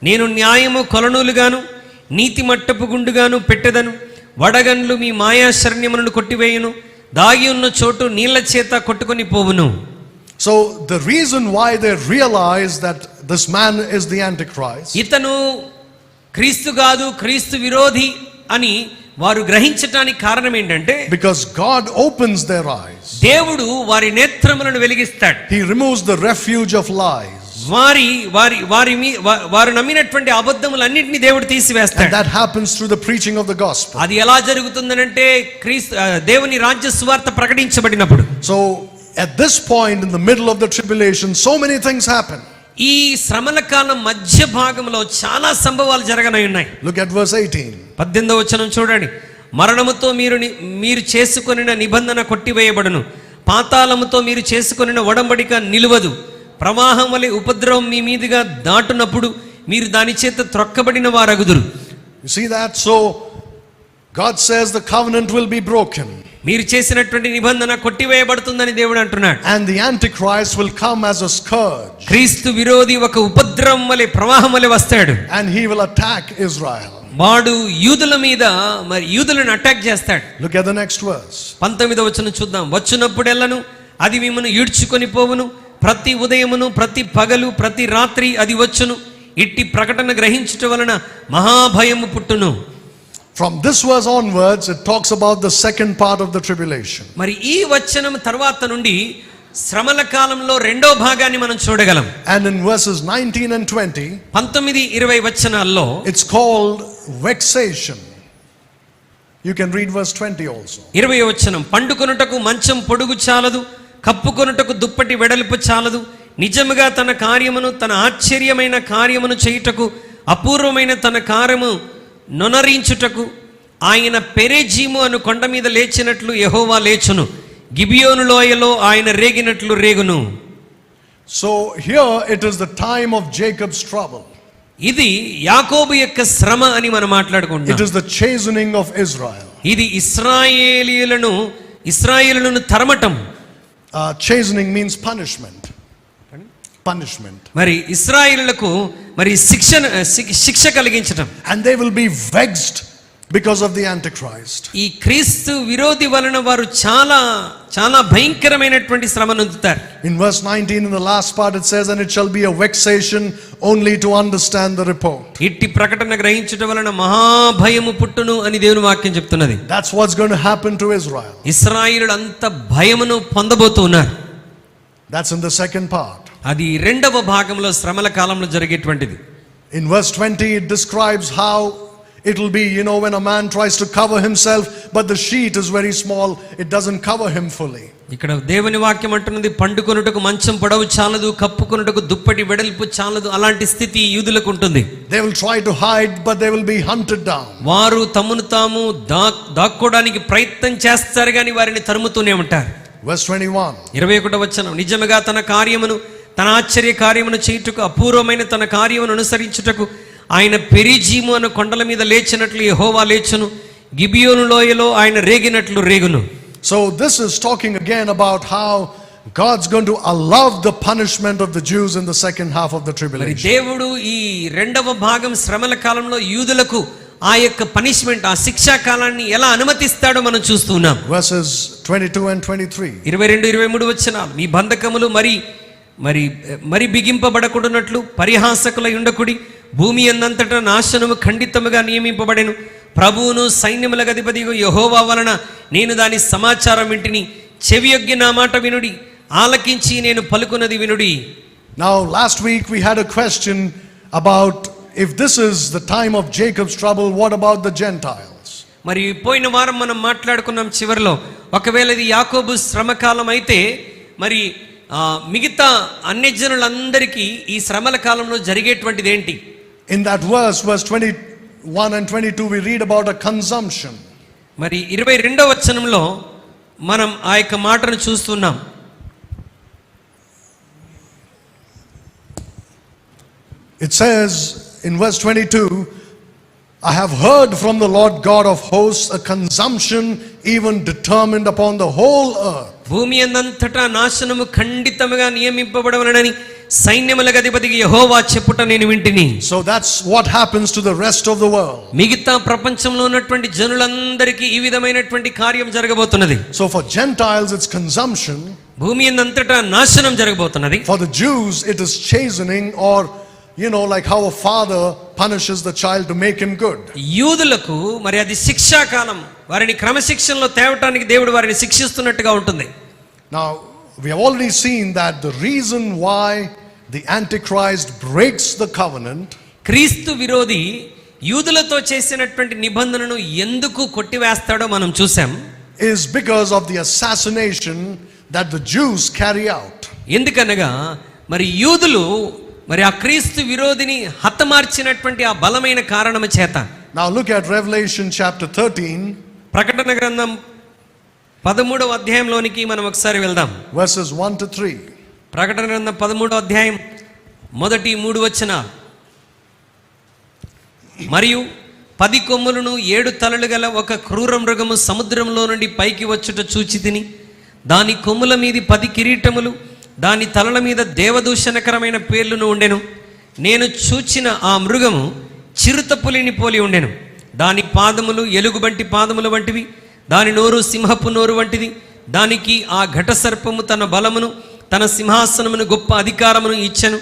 నేను న్యాయము కొలనూలుగాను నీతి మట్టపు గుండుగాను పెట్టెదను, వడగండ్లు మీ మాయా శరణ్యములను కొట్టివేయును, దాగి ఉన్న చోటు నీళ్ల చేత కొట్టుకొని పోవును. So the reason why they realize that this man is the Antichrist, ఇతను క్రీస్తు కాదు క్రీస్తు విరోధి అని వారు గ్రహించటానికి కారణం ఏంటంటే because God opens their eyes. దేవుడు వారి నేత్రములను వెలిగిస్తాడు. He removes the refuge of lies. వారు నమ్మినటువంటి అబద్ధములన్నింటినీ దేవుడు తీసివేస్తాడు. And that happens through the preaching of the gospel. అది ఎలా జరుగుతుందనంటే దేవుని రాజ్య సువార్త ప్రకటించబడినప్పుడు. So at this point in the middle of the tribulation, so many things happen. ఈ శ్రమల కాలం మధ్య భాగంలో చాలా సంభవాలు జరగనై ఉన్నాయి. Look at verse 18. 18వ వచనం చూడండి. మరణముతో మీరు చేసుకొనిన నిబంధన కొట్టివేయబడును, పాతాళముతో మీరు చేసుకొనిన ఒడంబడిక నిలువదు, ప్రవాహం వలె ఉపద్రవం మీ మీదుగా దాటునప్పుడు మీరు దాని చేత త్రొక్కబడిన వారగుదురు. You see that? So God says the covenant will be broken. మీరు చేసినటువంటి నిబంధన కొట్టివేయబడుతుందని దేవుడు అంటున్నాడు. And the Antichrist will come as a scourge. క్రీస్తు విరోధి ఒక ఉపద్రవం వలె ప్రవాహం వలె వస్తాడు. And he will attack Israel. వాడు యూదుల మీద మరి యూదులను అటాక్ చేస్తాడు. Look at the next verse. 19వ వచనం చూద్దాం. వచ్చినప్పుడెల్లను అది మిమ్మల్ని ఈడ్చుకొని పోవును, ప్రతి ఉదయమును ప్రతి పగలు ప్రతి రాత్రి అది వచ్చును, ఇట్టి ప్రకటన గ్రహించుట వలన మహాభయము పుట్టును. From this verse onwards, it talks about the second part of the tribulation. మరి ఈ వచనం తర్వాత నుండి శ్రమల కాలంలో రెండో భాగాన్ని మనం చూడగలం. And in verses 19 and 20, 19-20 వచనాల్లో it's called vexation. You can read verse 20 also. 20వ వచనం. పండుకొనుటకు మంచం పొడుగు చాలదు, కప్పుకొనుటకు దుప్పటి వెడల్పు చాలదు, నిజముగా తన కార్యమును తన ఆశ్చర్యమైన కార్యమును చేయుటకు అపూర్వమైన తన కార్యము నొనరించుటకు ఆయన పెరెజీము అను కొండ మీద లేచినట్లు యెహోవా లేచును, గిబియోను లోయలో ఆయన రేగినట్లు రేగును. So here it is the time of Jacob's trouble. ఇది యాకోబు యొక్క శ్రమ అని మనం మాట్లాడుకుంటున్నాం. It is the chastening of Israel. ఇది ఇశ్రాయేలులను తరమటం. Chastening means punishment. Punishment. మరి ఇశ్రాయేలులకు మరి శిక్ష కలిగించటం. And they will be vexed because of the Antichrist. ఈ క్రీస్తు విరోధి వలన వారు చాలా చాలా భయంకరమైనటువంటి శ్రమ నొందుతారు. In verse 19 in the last part it says, and it shall be a vexation only to understand the report. ఇట్టి ప్రకటన గ్రహించుట వలన మహాభయము పుట్టును అని దేవుని వాక్యం చెప్తున్నది. That's what's going to happen to Israel. ఇశ్రాయేలులు అంత భయమును పొందబోతున్నారు. That's in the second part. అది రెండవ భాగంలో శ్రమల కాలంలో జరిగేటువంటిది. In verse 20, it describes how it will be, when a man tries to cover himself, but the sheet is very small, it doesn't cover him fully. ఇక్కడ దేవుని వాక్యం అంటున్నది, పండుకొనుటకు మంచం పొడవు చాలదు, కప్పుకొనుటకు దుప్పటి వెడల్పు చాలదు. అలాంటి స్థితి యూదులకు ఉంటుంది. They will try to hide, but they will be hunted down. వారు తమను తాము దాక్కోవడానికి ప్రయత్నం చేస్తారు కానీ వారిని తరుముతూనే ఉంటారు. Verse 21. 21వ వచనం, నిజముగా తన కార్యమును, తన ఆశ్చర్య కార్యమును చేయుటకు, అపూర్వమైన తన కార్యమును అనుసరించుటకు ఆయన పెరిజీము అను కొండల మీద లేచినట్లు యెహోవా లేచును, గిబియోను లోయలో ఆయన రేగినట్లు రేగును. So this is talking again about how God's going to allow the punishment of the Jews in the second half of the మరి tribulation. దేవుడు ఈ రెండవ భాగం శ్రమల కాలంలో యూదులకు ఆ యొక్క పనిష్మెంట్, ఆ శిక్షా కాలాన్ని ఎలా అనుమతిస్తాడో మనం చూస్తున్నాం. Verses 22 and 23. 22, 23 వచనాలు, మీ బంధకములు మరి బిగింపబడకుండానట్లు పరిహాసకులై ఉండకుడి, భూమి అన్నంతటా నాశనము ఖండితముగా నియమింపబడెను, ప్రభువును సైన్యములకు అధిపతియగు యెహోవా వలన నేను దాని సమాచారం వింటిని, చెవియొగ్గి నా మాట వినుడి, ఆలకించి నేను పలుకున్నది వినుడి. Now last week we had a question about if this is the time of Jacob's trouble, what about the Gentiles? మరి పోయిన వారం మనం మాట్లాడుకున్నాం చివరిలో, ఒకవేళ ఇది యాకోబు శ్రమకాలం అయితే మరి మిగతా అన్యజనులందరికీ ఈ శ్రమల కాలంలో జరిగేటువంటిది ఏంటి? In that verse 21 and 22, we read about a consumption. మరి 22వ వచనంలో మనం ఆ యొక్క మాటను చూస్తున్నాం. It says in verse 22, I have heard from the Lord God of hosts a consumption even determined upon the whole earth. భూమి అంతటా నాశనము ఖండితముగా నియమింపబడవలనని సైన్యములకు అధిపతికి యెహోవా చెప్పుట నేను వింటిని. So that's what happens to the rest of the world. మిగతా ప్రపంచంలో ఉన్నటువంటి జనులందరికీ ఈ విధమైనటువంటి కార్యం జరగబోతున్నది. So for Gentiles it's consumption. భూమి అంతటా నాశనం జరగబోతున్నది. For the Jews it is chastening, or like how a father punishes the child to make him good. యూదులకు మరి అది శిక్షా కాలం, వారిని క్రమశిక్షణలో తేవటానికి దేవుడు వారిని శిక్షిస్తున్నట్టుగా ఉంటుంది. Now we have already seen that the reason why the Antichrist breaks the covenant, క్రీస్తు విరోధి యూదులతో చేసినటువంటి నిబంధనను ఎందుకు కొట్టివేస్తాడో మనం చూసాం. is because of the assassination that the Jews carry out. ఎందుకనగా మరి యూదులు మరి ఆ క్రీస్తు విరోధిని హతమార్చినటువంటి ఆ బలమైన కారణము చేత. Now look at Revelation chapter 13. ప్రకటన గ్రంథం 13వ అధ్యాయంలోనికి మనం ఒకసారి వెళ్దాం. Verses 1 to 3. ప్రకటన గ్రంథం 13వ అధ్యాయం మొదటి 3 వచనాలు. మరియు 10 కొమ్ములను 7 తలలు గల ఒక క్రూర మృగము సముద్రంలో నుండి పైకి వచ్చుట చూచితిని. దాని కొమ్ముల మీది 10 కిరీటములు, దాని తలల మీద దేవదూషణకరమైన పేర్లను ఉండెను. నేను చూచిన ఆ మృగము చిరుతపులిని పోలి ఉండెను. దాని పాదములు ఎలుగుబంటి పాదముల వంటివి, దాని నోరు సింహపు నోరు వంటిది. దానికి ఆ ఘటసర్పము తన బలమును, తన సింహాసనమును, గొప్ప అధికారమును ఇచ్చెను.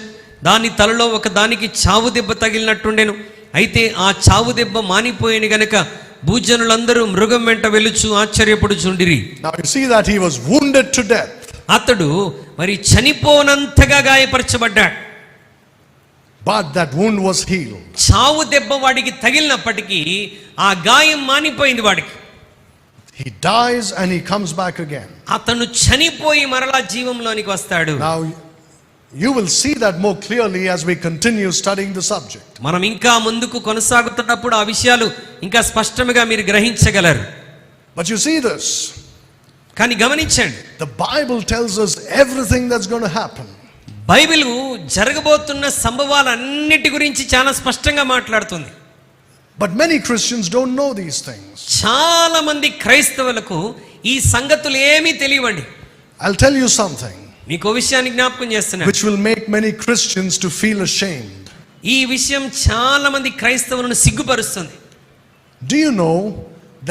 దాని తలలో ఒక దానికి చావు దెబ్బ తగిలినట్టుండెను. అయితే ఆ చావు దెబ్బ మానిపోయిన గనుక భూజనులందరూ మృగం వెంట వెలుచు ఆశ్చర్యపడుచుండిరి. Now you see that he was wounded to death. అతడు మరి చనిపోనంతగా గాయపరచబడ్డాడు. But that wound was healed. చావు దెబ్బ వాడికి తగిలినప్పటికీ ఆ గాయం మానిపోయింది వాడికి. He dies and he comes back again. అతను చనిపోయి మరలా జీవంలోనికి వస్తాడు. Now you will see that more clearly as we continue studying the subject. మనం ఇంకా ముందుకు కొనసాగుతున్నప్పుడు ఆ విషయాలు ఇంకా స్పష్టంగా మీరు గ్రహించగలరు. But you see this. కానీ గమనించండి, The Bible tells us everything that's going to happen. Bible జరగబోతున్న సంభవాలన్నిటి గురించి చాలా స్పష్టంగా మాట్లాడుతుంది. But many Christians don't know these things. చాలా మంది క్రైస్తవులకు ఈ సంగతులు ఏమీ తెలియవండి. I'll tell you something మీకు విషయాన్ని జ్ఞాపకం చేస్తున్నాను, which will make many Christians to feel ashamed. ఈ విషయం చాలా మంది క్రైస్తవులను సిగ్గుపరుస్తుంది. Do you know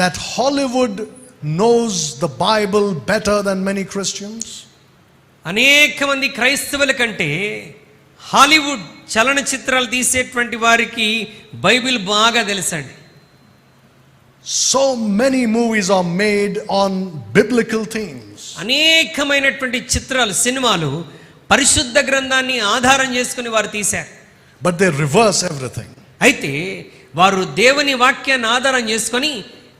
that Hollywood knows the Bible better than many Christians? అనేక మంది క్రైస్తవుల కంటే హాలీవుడ్ చలనచిత్రాలు తీసేటువంటి వారికి బైబిల్ బాగా తెలుసండి. So many movies are made on biblical themes. అనేకమైనటువంటి చిత్రాలు, సినిమాలు పరిశుద్ధ గ్రంథాన్ని ఆధారం చేసుకుని వారు తీశారు. but they reverse everything. అయితే వారు దేవుని వాక్యాన్ని ఆధారం చేసుకొని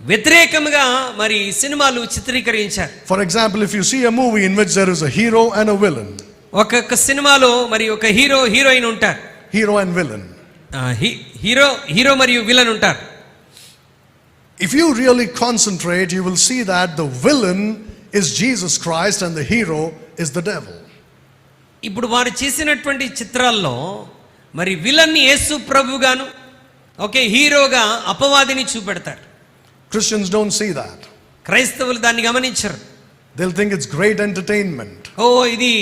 వ్యతిరేకంగా మరి సినిమాలు చిత్రీకరించారు. For example, if you see a movie in which there is a hero and a villain, ఒక్కొక్క సినిమాలో మరి ఒక హీరో హీరోయిన్ ఉంటారు. hero and villain. హీరో మరియు విలన్ ఉంటారు. If you really concentrate, you will see that the villain is Jesus Christ and the hero is the devil. ఇప్పుడు వారు చేసినటువంటి చిత్రాల్లో మరి విలన్ని యేసు ప్రభుగాను హీరోగా అపవాదిని చూపెడతారు. Christians don't see that. క్రైస్తవులు దాన్ని గమనించరు. They'll think it's great entertainment. ఇది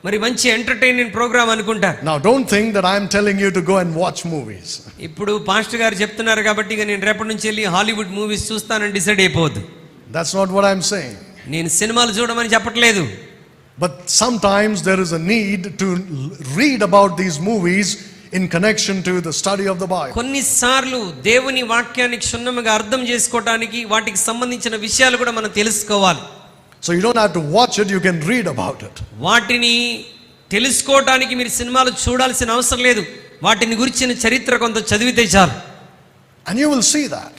మరి మంచి ఎంటర్టైన్మెంట్ ప్రోగ్రామ్ అనుకుంటారు. Now don't think that I'm telling you to go and watch movies. ఇప్పుడు పాస్టర్ గారు చెప్తున్నారు కాబట్టి నేను రేపటి నుంచి వెళ్ళి హాలీవుడ్ మూవీస్ చూస్తానని decide అయిపోవద్దు. That's not what I'm saying. నేను సినిమాలు చూడమని చెప్పట్లేదు. But sometimes there is a need to read about these movies in connection to the study of the Bible. కొన్నిసార్లు దేవుని వాక్యాన్ని క్షుణ్ణంగా అర్థం చేసుకోవడానికి వాటికి సంబంధించిన విషయాలు కూడా మనం తెలుసుకోవాలి. So you don't have to watch it, you can read about it. వాటిని తెలుసుకోవడానికి మీరు సినిమాలు చూడాల్సిన అవసరం లేదు. వాటిని గురించిన చరిత్ర కొంత చదివితే చాలు. And you will see that.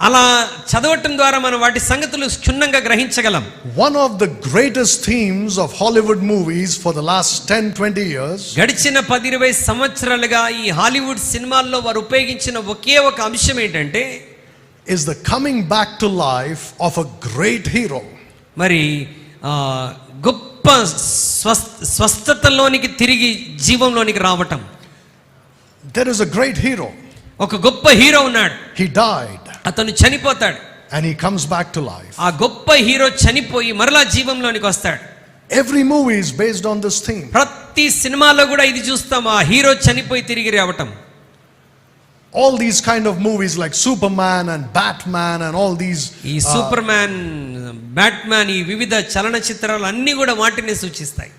అలా చదవటం ద్వారా మనం వాటి సంగతులు క్షుణ్ణంగా గ్రహించగలం. One of the greatest themes of Hollywood movies for the last 10-20 years గడిచిన 10-20 సంవత్సరాలుగా ఈ హాలీవుడ్ సినిమాల్లో వారు ఉపయోగించిన ఒకే ఒక అంశం ఏంటంటే is the coming back to life of a great hero. మరి గొప్ప స్వస్థతలోనికి తిరిగి జీవంలోనికి రావటం. There is a great hero. ఒక గొప్ప హీరో ఉన్నాడు. He died. అతను చనిపోతాడు. And he comes back to life. ఆ గొప్ప హీరో చనిపోయి మరలా జీవంలోనికి వస్తాడు. Every movie is based on this theme. ప్రతి సినిమాలో కూడా ఇది చూస్తాం, ఆ హీరో చనిపోయి తిరిగి రావటం. All these kind of movies like Superman and Batman and all these ఈ సూపర్ మ్యాన్, బ్యాట్మ్యాన్, ఈ వివిధ చలనచిత్రాలు అన్ని కూడా వాటిని సూచిస్తాయి.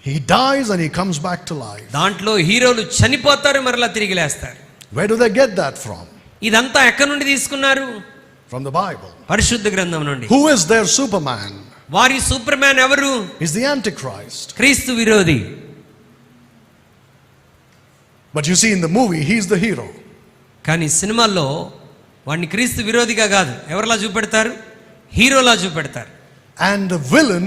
he dies and he comes back to life. దాంట్లో హీరోలు చనిపోతారు, మరలా తిరిగి లేస్తారు. Where do they get that from? ఇదంతా ఎక్కడి నుండి తీసుకున్నారు? From the Bible. పరిశుద్ధ గ్రంథం నుండి. Who is their Superman? వారి సూపర్ మ్యాన్ ఎవరు? Is the Antichrist. క్రీస్తు విరోధి. But you see in the movie he is the hero. కానీ సినిమాల్లో వాడిని క్రీస్తు విరోధిగా కాదు, ఎవరిలా చూపెడతారు? హీరోలా చూపెడతారు. And the villain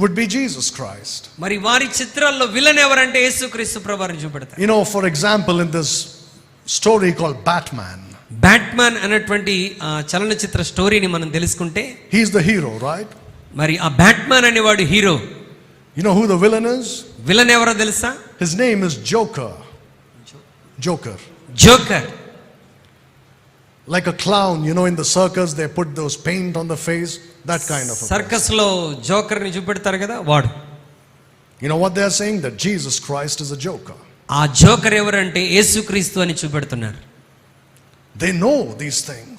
would be Jesus Christ. మరి వారి చిత్రాల్లో విలన్ ఎవరంటే యేసుక్రీస్తు ప్రభువుని చూపెడతారు. You know, for example, in this story called Batman, Batman అనేటువంటి చలనచిత్ర స్టోరీని మనం తెలుసుకుంటే he's the hero, right? మరి ఆ బ్యాట్మ్యాన్ అనేవాడు hero. You know who the villain is? Villain ఎవరో తెలుసా? His name is Joker. Joker. Like a clown, you know, in the circus they put those paint on the face, that kind of a circus లో joker ని చూపెడతారు కదా, వాడు. You know what they are saying? That Jesus Christ is a joker. ఆ joker ఎవరంటే యేసుక్రీస్తు అని చూపెడుతున్నారు. They know these things.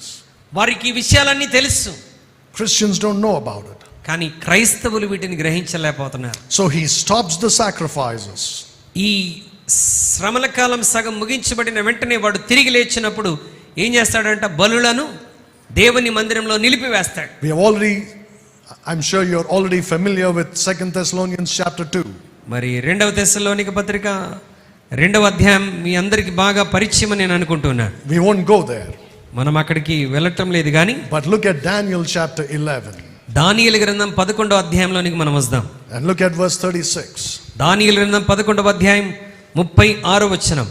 వారికి ఈ విషయాలన్నీ తెలుసు. Christians don't know about it. కానీ క్రైస్తవులు వీటిని గ్రహించలేకపోతున్నారు. So he stops the sacrifices. ఈ శ్రమల కాలం సగం ముగించబడిన వెంటనే వాడు తిరిగి లేచినప్పుడు ఏం చేస్తాడంట? బలులను దేవుని మందిరంలో నిలిపివేస్తాడు. We have already, I'm sure you're already familiar with 2 Thessalonians chapter 2. మరి 2వ తెస్సలోనిక పత్రిక 2వ అధ్యాయం మీ అందరికి బాగా పరిచయం అని నేను అనుకుంటున్నాను. We won't go there. మనం అక్కడికి వెళ్ళటం లేదు కానీ But look at Daniel chapter 11. దానియేలు గ్రంథం 11వ అధ్యాయంలోనికి మనం వద్దాం. And look at verse 36. దానియేలు గ్రంథం 11వ అధ్యాయం 36వ వచనం.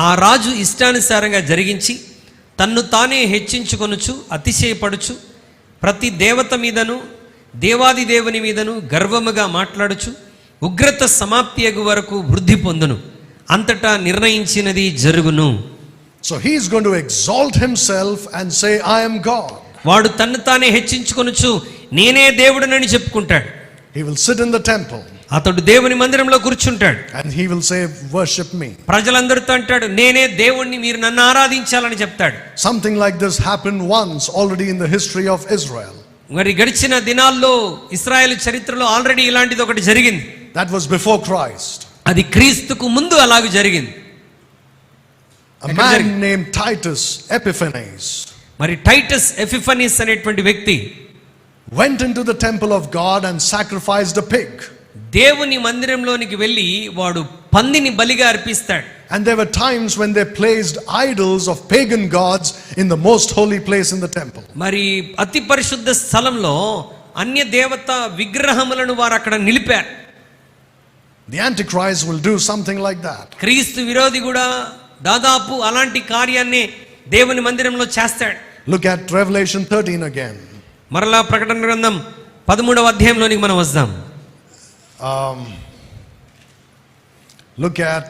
ఆ రాజు ఇష్టానుసారంగా జరిగించి తన్ను తానే హెచ్చించుకొనుచు అతిశయపడుచు ప్రతి దేవత మీదను దేవాది దేవుని మీదను గర్వముగా మాట్లాడుచు ఉగ్రత సమాప్తి అగు వరకు వృద్ధి పొందును, అంతటా నిర్ణయించినది జరుగును. So he is going to exalt himself and say, I am God. వాడు తన్ను తానే హెచ్చించుకొనుచు నేనే దేవుడనని చెప్పుకుంటాడు. He will sit in the temple. అతడు దేవుని మందిరంలో కూర్చుంటాడు. And he will say, worship me. ప్రజలందరితో అంటాడు, నేనే దేవుణ్ణి, మీరు నన్ను ఆరాధించాలని చెప్తాడు. Something like this happened once already in the history of Israel. మరి గడిచిన దినాల్లో ఇశ్రాయేలు చరిత్రలో ఆల్రెడీ ఇలాంటిది ఒకటి జరిగింది. That was before Christ. అది క్రీస్తుకు ముందు అలాగే జరిగింది. A man named Titus Epiphanes మరి టైటస్ ఎపిఫనీస్ అనేటువంటి వ్యక్తి went into the temple of God and sacrificed a pig. దేవుని మందిరంలోనికి వెళ్ళి వాడు పందిని బలిగా అర్పిస్తాడు. And there were times when they placed idols of pagan gods in the most holy place in the temple. మరి అతి పరిశుద్ధ స్థలంలో అన్య దేవత విగ్రహములను వారు అక్కడ నిలిపారు. The Antichrist will do something like that. క్రీస్తు విరోధి కూడా దాదాపు అలాంటి కార్యాన్ని దేవుని మందిరంలో చేస్తాడు. Look at Revelation 13 again. మరలా ప్రకటన గ్రంథం 13వ అధ్యాయంలోనికి మనం వద్దాం. Look at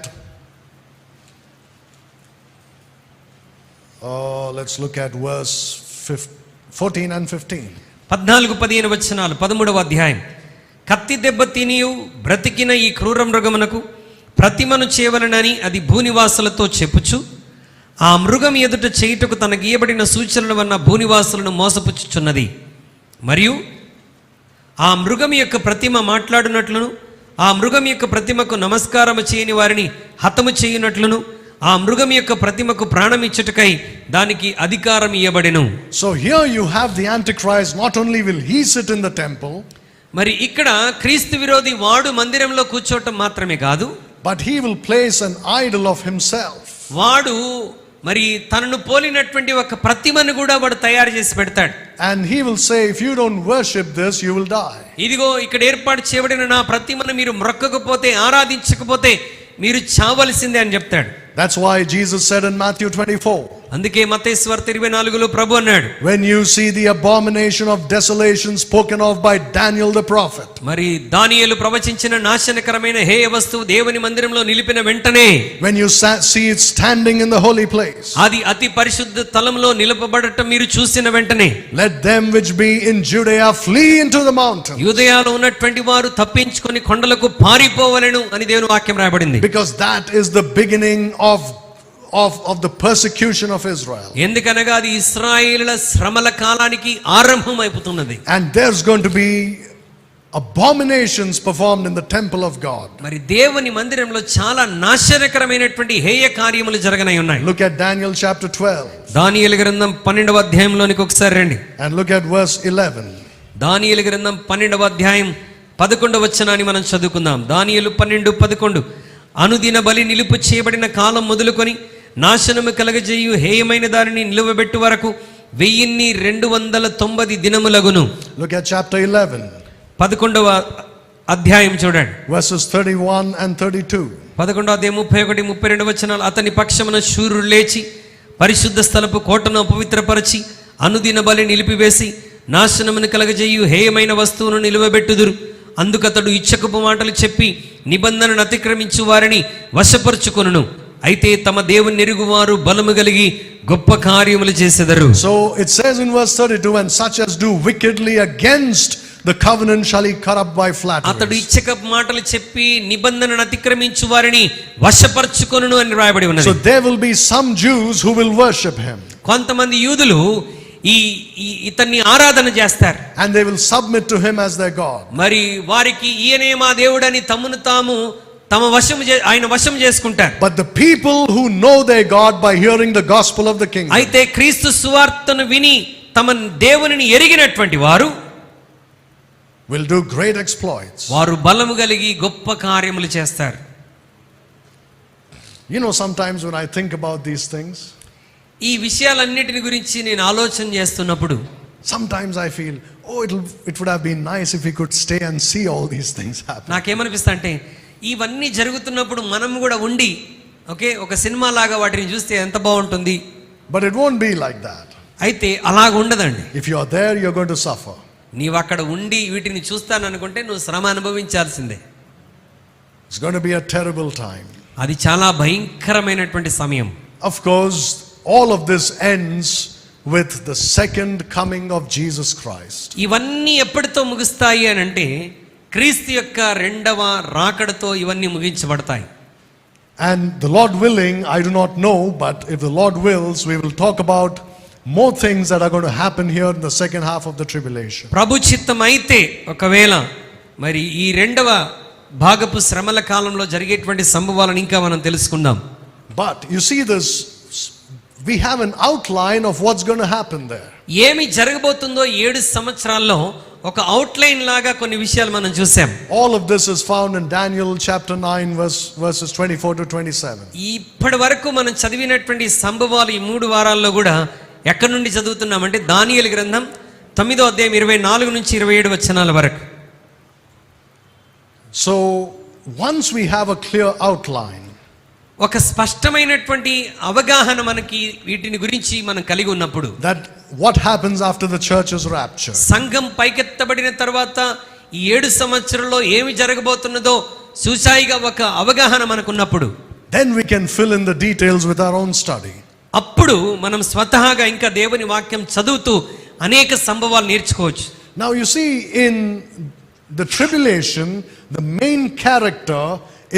let's look at verse 14 and 15. 14-15 వచనాలు 13వ అధ్యాయం. కత్తి దెబ్బ తినియు బ్రతికిన ఈ క్రూర మృగమునకు ప్రతిమను చేయవలనని అది భూనివాసులతో చెప్పుచు ఆ మృగం ఎదుట చేయుటకు తన గీయబడిన సూచనలు వన్న భూనివాసులను మోసపుచ్చుచున్నది. మరియు ఆ మృగం యొక్క ప్రతిమ మాట్లాడినట్లును ఆ మృగం యొక్క ప్రతిమకు నమస్కారము చేయని వారిని హతము చేయునట్లును ఆ మృగం యొక్క ప్రతిమకు ప్రాణం ఇచ్చుటకై దానికి అధికారం ఇవ్వబడెను. So here you have the Antichrist. Not only will he sit in the temple, మరి ఇక్కడ క్రీస్తు విరోధి వాడు మందిరంలో కూర్చోవటం మాత్రమే కాదు, but he will place an idol of himself. వాడు మరి తనను పోలినటువంటి ఒక ప్రతిమను కూడా వాడు తయారు చేసి పెడతాడు. And he will say, if you don't worship this, you will die. ఇదిగో ఇక్కడ ఏర్పాటు చేయబడిన నా ప్రతిమను మీరు మొక్కకపోతే ఆరాధించకపోతే మీరు చావలసిందే అని చెప్తాడు. That's why Jesus said in Matthew 24, అందుకే మత్తయి సువార్త 24లో ప్రభు అన్నాడు, when you see the abomination of desolation spoken of by Daniel the prophet, మరి దానియేలు ప్రవచించిన నాశనకరమైన హేయ వస్తువు దేవుని మందిరంలో నిలిపిన వెంటనే, when you see it standing in the holy place, అది అతి పరిశుద్ధ స్థలంలో నిలపబడటం మీరు చూసిన వెంటనే, let them which be in Judea flee into the mountains. యూదయాలో ఉన్నటువంటి వారు తప్పించుకొని కొండలకు పారిపోవలెను అని దేవుని వాక్యం రాయబడింది. Because that is the beginning of the persecution of Israel. ఎందుకనగా అది ఇశ్రాయేలుల శ్రమల కాలానికి ఆరంభం అయిపోతున్నది. And there's going to be abominations performed in the temple of God. మరి దేవుని మందిరంలో చాలా నాశనకరమైనటువంటి హేయ కార్యములు జరగనై ఉన్నాయి. Look at Daniel chapter 12. దానియేలు గ్రంథం 12వ అధ్యాయంలోనికి ఒకసారి రండి. And look at verse 11. దానియేలు గ్రంథం 12వ అధ్యాయం 11వ వచనాన్ని మనం చదువుకుందాం. దానియేలు 12:11. అనుదిన బలి నిలుపు చేయబడిన కాలం మొదలుకొని నాశనము కలగజేయు హేయమైన దానిని నిలువబెట్టు వరకు 1290 దినములగును. Look at chapter 11. 11వ అధ్యాయం చూడండి. Verses 31 and 32. 11వ అధ్యాయం 31, 32 వచనాలు. అతని పక్షమున శూరులు లేచి పరిశుద్ధ స్థలపు కోటను అపవిత్రపరచి అనుదిన బలి నిలిపివేసి నాశనమును కలగజేయు హేయమైన వస్తువును నిలువబెట్టుదురు. అందుకతడు ఇచ్చకపు మాటలు చెప్పి నిబంధనను అతిక్రమించు వారిని వశపరుచుకొనును. అయితే తమ దేవుని ఎరుగువారు బలము కలిగి గొప్ప కార్యములు చేసెదరు. So it says in verse 32, and such as do wickedly against the covenant shall he corrupt by flattery. అతడు ఇచ్చకపు మాటలు చెప్పి నిబంధనను అతిక్రమించు వారిని వశపరుచుకొనును అని రాయబడి ఉన్నది. So there will be some Jews who will worship him. కొంతమంది యూదులు ఇతన్ని ఆరాధన చేస్తారు. And they will submit to him as their God. మరి వారికి ఈయనే మా దేవుడని తమను తాము తమ ఆయన వశం చేసుకుంటారు. But the people who know their God by hearing the gospel of the kingdom, అయితే క్రీస్తు సువార్తను విని తమ దేవునిని ఎరిగినటువంటి వారు will do great exploits. వారు బలము కలిగి గొప్ప కార్యములు చేస్తారు. You know, sometimes when I think about these things, ఈ విషయాలన్నిటిని గురించి నేను ఆలోచన చేస్తున్నప్పుడు sometimes I feel, oh, it would have been nice if we could stay and see all these things happen. నాకేమనిపిస్తా అంటే ఇవన్నీ జరుగుతున్నప్పుడు మనం కూడా ఉండి ఒక సినిమా లాగా వాటిని చూస్తే ఎంత బాగుంటుంది. But it won't be like that. అయితే అలాగ ఉండదండి. If you are there, you're going to suffer. నీవు అక్కడ ఉండి వీటిని చూస్తాననుకుంటే నువ్వు శ్రమ అనుభవించాల్సిందే. It's going to be a terrible time. అది చాలా భయంకరమైనటువంటి సమయం. Of course, all of this ends with the second coming of Jesus Christ. ఇవన్నీ ఎప్పటితో ముగుస్తాయి అని అంటే క్రీస్తు యొక్క రెండవ రాకడతో ఇవన్నీ ముగించబడతాయి. And the Lord willing, I do not know, but if the Lord wills, we will talk about more things that are going to happen here in the second half of the tribulation. ప్రభు చిత్తం అయితే ఒకవేళ మరి ఈ రెండవ భాగపు శ్రమల కాలంలో జరిగేటువంటి సంభవాలను ఇంకా మనం తెలుసుకుందాం. But you see this, we have an outline of what's going to happen there. ఏమి జరగబోతుందో 7 సంవత్సరాల్లో ఒక అవుట్లైన్ లాగా కొన్ని విషయాలు మనం చూసాం. All of this is found in Daniel chapter 9 verses 24 to 27. ఇప్పటి వరకు మనం చదివినటువంటి సంభవాలు ఈ 3 వారాల్లో కూడా ఎక్కడి నుండి చదువుతున్నామంటే దానియేలు గ్రంథం 9వ అధ్యాయం 24 నుంచి 27 వచనాల వరకు. So once we have a clear outline, ఒక స్పష్టమైనటువంటి అవగాహన మనకి వీటిని గురించి మనం కలిగి ఉన్నప్పుడు, that what happens after the church is raptured, సంఘం పైకెత్తబడిన తర్వాత ఈ 7 సంవత్సరాల్లో ఏమి జరగబోతున్నదో సూచాయిగా ఒక అవగాహన మనకున్నప్పుడు, then we can fill in the details with our own study. అప్పుడు మనం స్వతహాగా ఇంకా దేవుని వాక్యం చదువుతూ అనేక సంభవాలు నేర్చుకోవచ్చు. Now you see, in the tribulation, the main character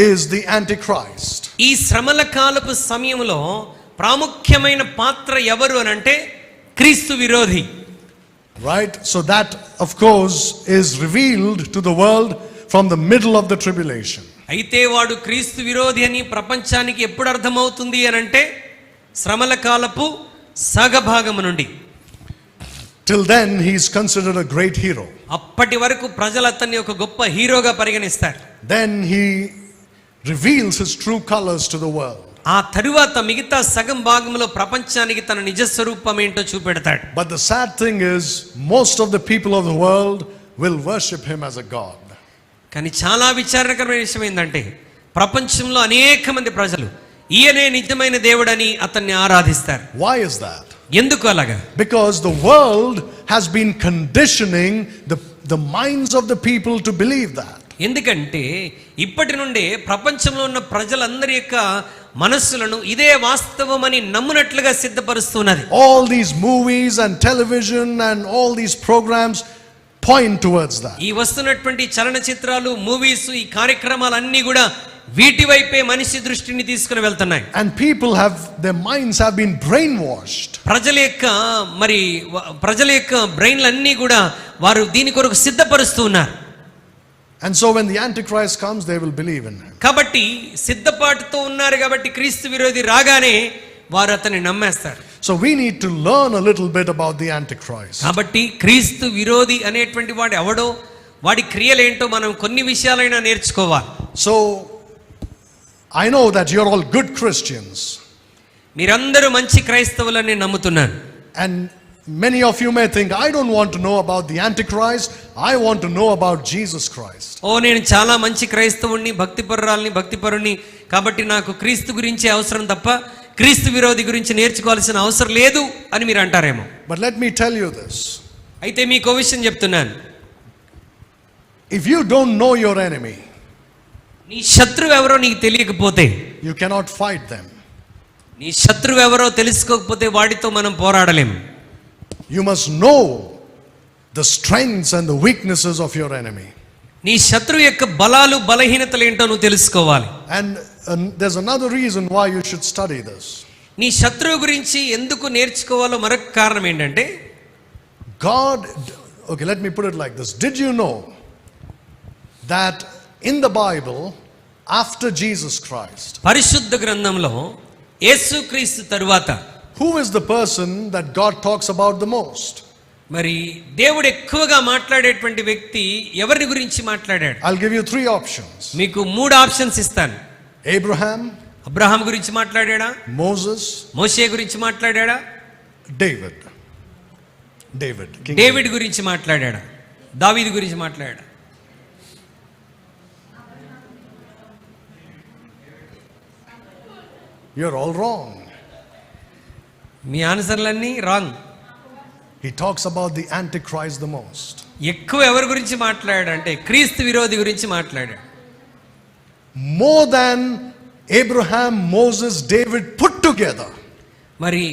is the Antichrist. ఈ శ్రమల కాలపు సమయంలో ప్రాముఖ్యమైన పాత్ర ఎవరు అని అంటే క్రీస్తు విరోధి. Right? So that of course is revealed to the world from the middle of the tribulation. అయితే వాడు క్రీస్తు విరోధి అని ప్రపంచానికి ఎప్పుడు అర్థమవుతుంది అని అంటే శ్రమల కాలపు సగభాగము నుండి. Till then he is considered a great hero. అప్పటి వరకు ప్రజలు అతన్ని ఒక గొప్ప హీరోగా పరిగణిస్తారు. Then he reveals his true colors to the world. ఆ తరువాత మిగతా సగం భాగంలో ప్రపంచానికి తన నిజ స్వరూపం ఏంటో చూపెడతాడు. But the sad thing is, most of the people of the world will worship him as a god. కానీ చాలా విచారణకరమైన విషయం ఏంటంటే ప్రపంచంలో అనేక మంది ప్రజలు ఈయనే నిజమైన దేవుడని అతన్ని ఆరాధిస్తారు. Why is that? ఎందుకు అలాగా? Because the world has been conditioning the minds of the people to believe that. ఎందుకంటే ఇప్పటి నుండే ప్రపంచంలో ఉన్న ప్రజలందరి యొక్క మనస్సులను ఇదే వాస్తవమని నమ్మునట్లుగా సిద్ధపరుస్తున్నది. All these movies and television and all these programs point towards that. ఈ వస్తున్నటువంటి చలనచిత్రాలు, మూవీస్, ఈ కార్యక్రమాలన్నీ కూడా వీటి వైపే మనిషి దృష్టిని తీసుకుని వెళ్తున్నాయి. And people their minds have been brainwashed. ప్రజల యొక్క బ్రెయిన్లన్నీ కూడా వారు దీని కొరకు సిద్ధపరుస్తూ ఉన్నారు. And so when the Antichrist comes, they will believe in him. కాబట్టి సిద్ధపాటుతో ఉన్నారు కాబట్టి క్రీస్తు విరోధి రాగానే వారు అతన్ని నమ్మేస్తారు. So we need to learn a little bit about the Antichrist. కాబట్టి క్రీస్తు విరోధి అనేటువంటి వాడు ఎవడో, వాడి క్రియలేంటో మనం కొన్ని విషయాలైనా నేర్చుకోవాలి. So I know that you're all good Christians. మీరందరూ మంచి క్రైస్తవులని నమ్ముతున్నాను. And many of you may think, I don't want to know about the Antichrist, I want to know about Jesus Christ. నేను చాలా మంచి క్రైస్తవుణ్ణి, భక్తిపరుణ్ణి, కాబట్టి నాకు క్రీస్తు గురించి అవసరం తప్ప క్రీస్తు విరోధి గురించి నేర్చుకోవాల్సిన అవసరం లేదు అని మీరు అంటారేమో. But let me tell you this. అయితే మీకు విషయం చెప్తున్నాను. If you don't know your enemy, నీ శత్రువు ఎవరో నీకు తెలియకపోతే, you cannot fight them. నీ శత్రువు ఎవరో తెలుసుకోకపోతే వాడితో మనం పోరాడలేం. You must know the strengths and the weaknesses of your enemy. నీ శత్రువు యొక్క బలాలు, బలహీనతలు ఏంటో నువ్వు తెలుసుకోవాలి. And there's another reason why you should study this. నీ శత్రువు గురించి ఎందుకు నేర్చుకోవాలో మరొక కారణం ఏంటంటే, okay, let me put it like this. Did you know that in the Bible, after Jesus Christ, పరిశుద్ధ గ్రంథంలో యేసుక్రీస్తు తరువాత who is the person that God talks about the most? మరి దేవుడు ఎక్కువగా మాట్లాడేటువంటి వ్యక్తి ఎవరి గురించి మాట్లాడాడు? I'll give you 3 options. మీకు 3 ఆప్షన్స్ ఇస్తాను. Abraham, అబ్రహాం గురించి మాట్లాడాడా? Moses, మోషే గురించి మాట్లాడాడా? David, King డేవిడ్ గురించి మాట్లాడాడా? దావీదు గురించి మాట్లాడాడా? You're all wrong. మీ ఆన్సర్లన్నీ wrong. He talks about the Antichrist the most. ఎక్కువ ఎవరి గురించి మాట్లాడాడంటే క్రీస్తు విరోధి గురించి మాట్లాడాడు. More than Abraham, Moses, David put together. మరి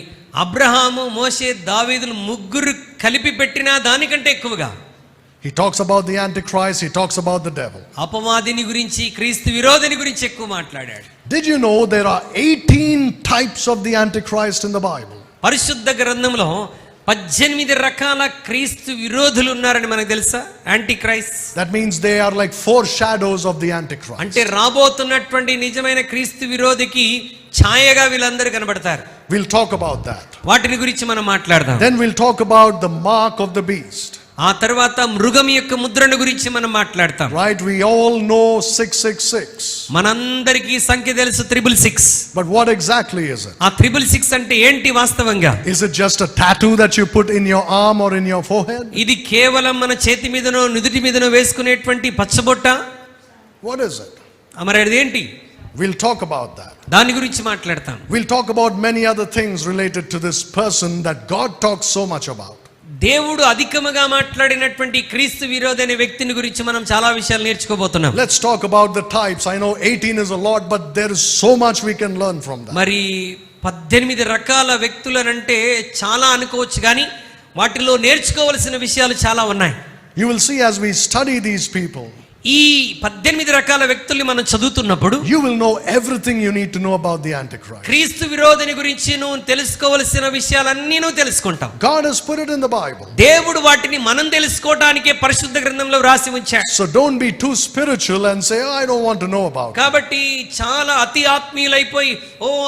అబ్రహాము, మోషే, దావీదులు ముగ్గురు కలిపి పెట్టిన దానికంటే ఎక్కువగా He talks about the Antichrist, he talks about the devil. అపవాదిని గురించి, క్రీస్తు విరోధిని గురించి ఎక్కువ మాట్లాడాడు. Did you know there are 18 types of the Antichrist in the Bible? పరిశుద్ధ గ్రంథంలో 18 రకాల క్రీస్తు విరోధులు ఉన్నారని మనకు తెలుసా? Anti Christ. That means they are like foreshadows of the Antichrist. అంటే రాబోతున్నటువంటి నిజమైన క్రీస్తు విరోధికి ఛాయగా వీళ్ళందరూ కనబడతారు. We'll talk about that. వాటిని గురించి మనం మాట్లాడదాం. Then we'll talk about the mark of the beast. ఆ తర్వాత మృగం యొక్క ముద్రను గురించి మనం మాట్లాడతాం. Right? We all know 666. మనందరికీ సంఖ్య తెలుసు 666. But what exactly is it? ఆ 666 అంటే ఏంటి వాస్తవంగా? Is it just a tattoo that you put in your arm or in your forehead? ఇది కేవలం మన చేతి మీదనో నుదుటి మీదనో వేసుకునేటువంటి పచ్చబొట్ట? What is it? మరి అది ఏంటి? We'll talk about that. దాని గురించి మాట్లాడతాం. We'll talk about many other things related to this person that God talks so much about. దేవుడు అధికముగా మాట్లాడినటువంటి క్రీస్తు విరోధి అనే వ్యక్తిని గురించి మనం చాలా విషయాలు నేర్చుకోబోతున్నాం. Let's talk about the types. I know 18 is a lot, but there is so much we can learn from that. మరి 18 రకాల వ్యక్తులనంటే చాలా అనుకోవచ్చు, కానీ వాటిలో నేర్చుకోవలసిన విషయాలు చాలా ఉన్నాయి. You will see as we study these people, ఈ 18 రకాల వ్యక్తుల్ని మనం చదువుతున్నప్పుడు you will know everything you need to know about the Antichrist. క్రీస్తు విరోధిని గురించి నువ్వు తెలుసుకోవలసిన విషయాలన్నీ నువ్వు తెలుసుకుంటావు. God has put it in the Bible. దేవుడు వాటిని మనం తెలుసుకోవడానికే పరిశుద్ధ గ్రంథంలో రాసి ఉంచాడు. So don't be too spiritual and say, oh, I don't want to know about it. కాబట్టి చాలా అతి ఆత్మీయులైపోయి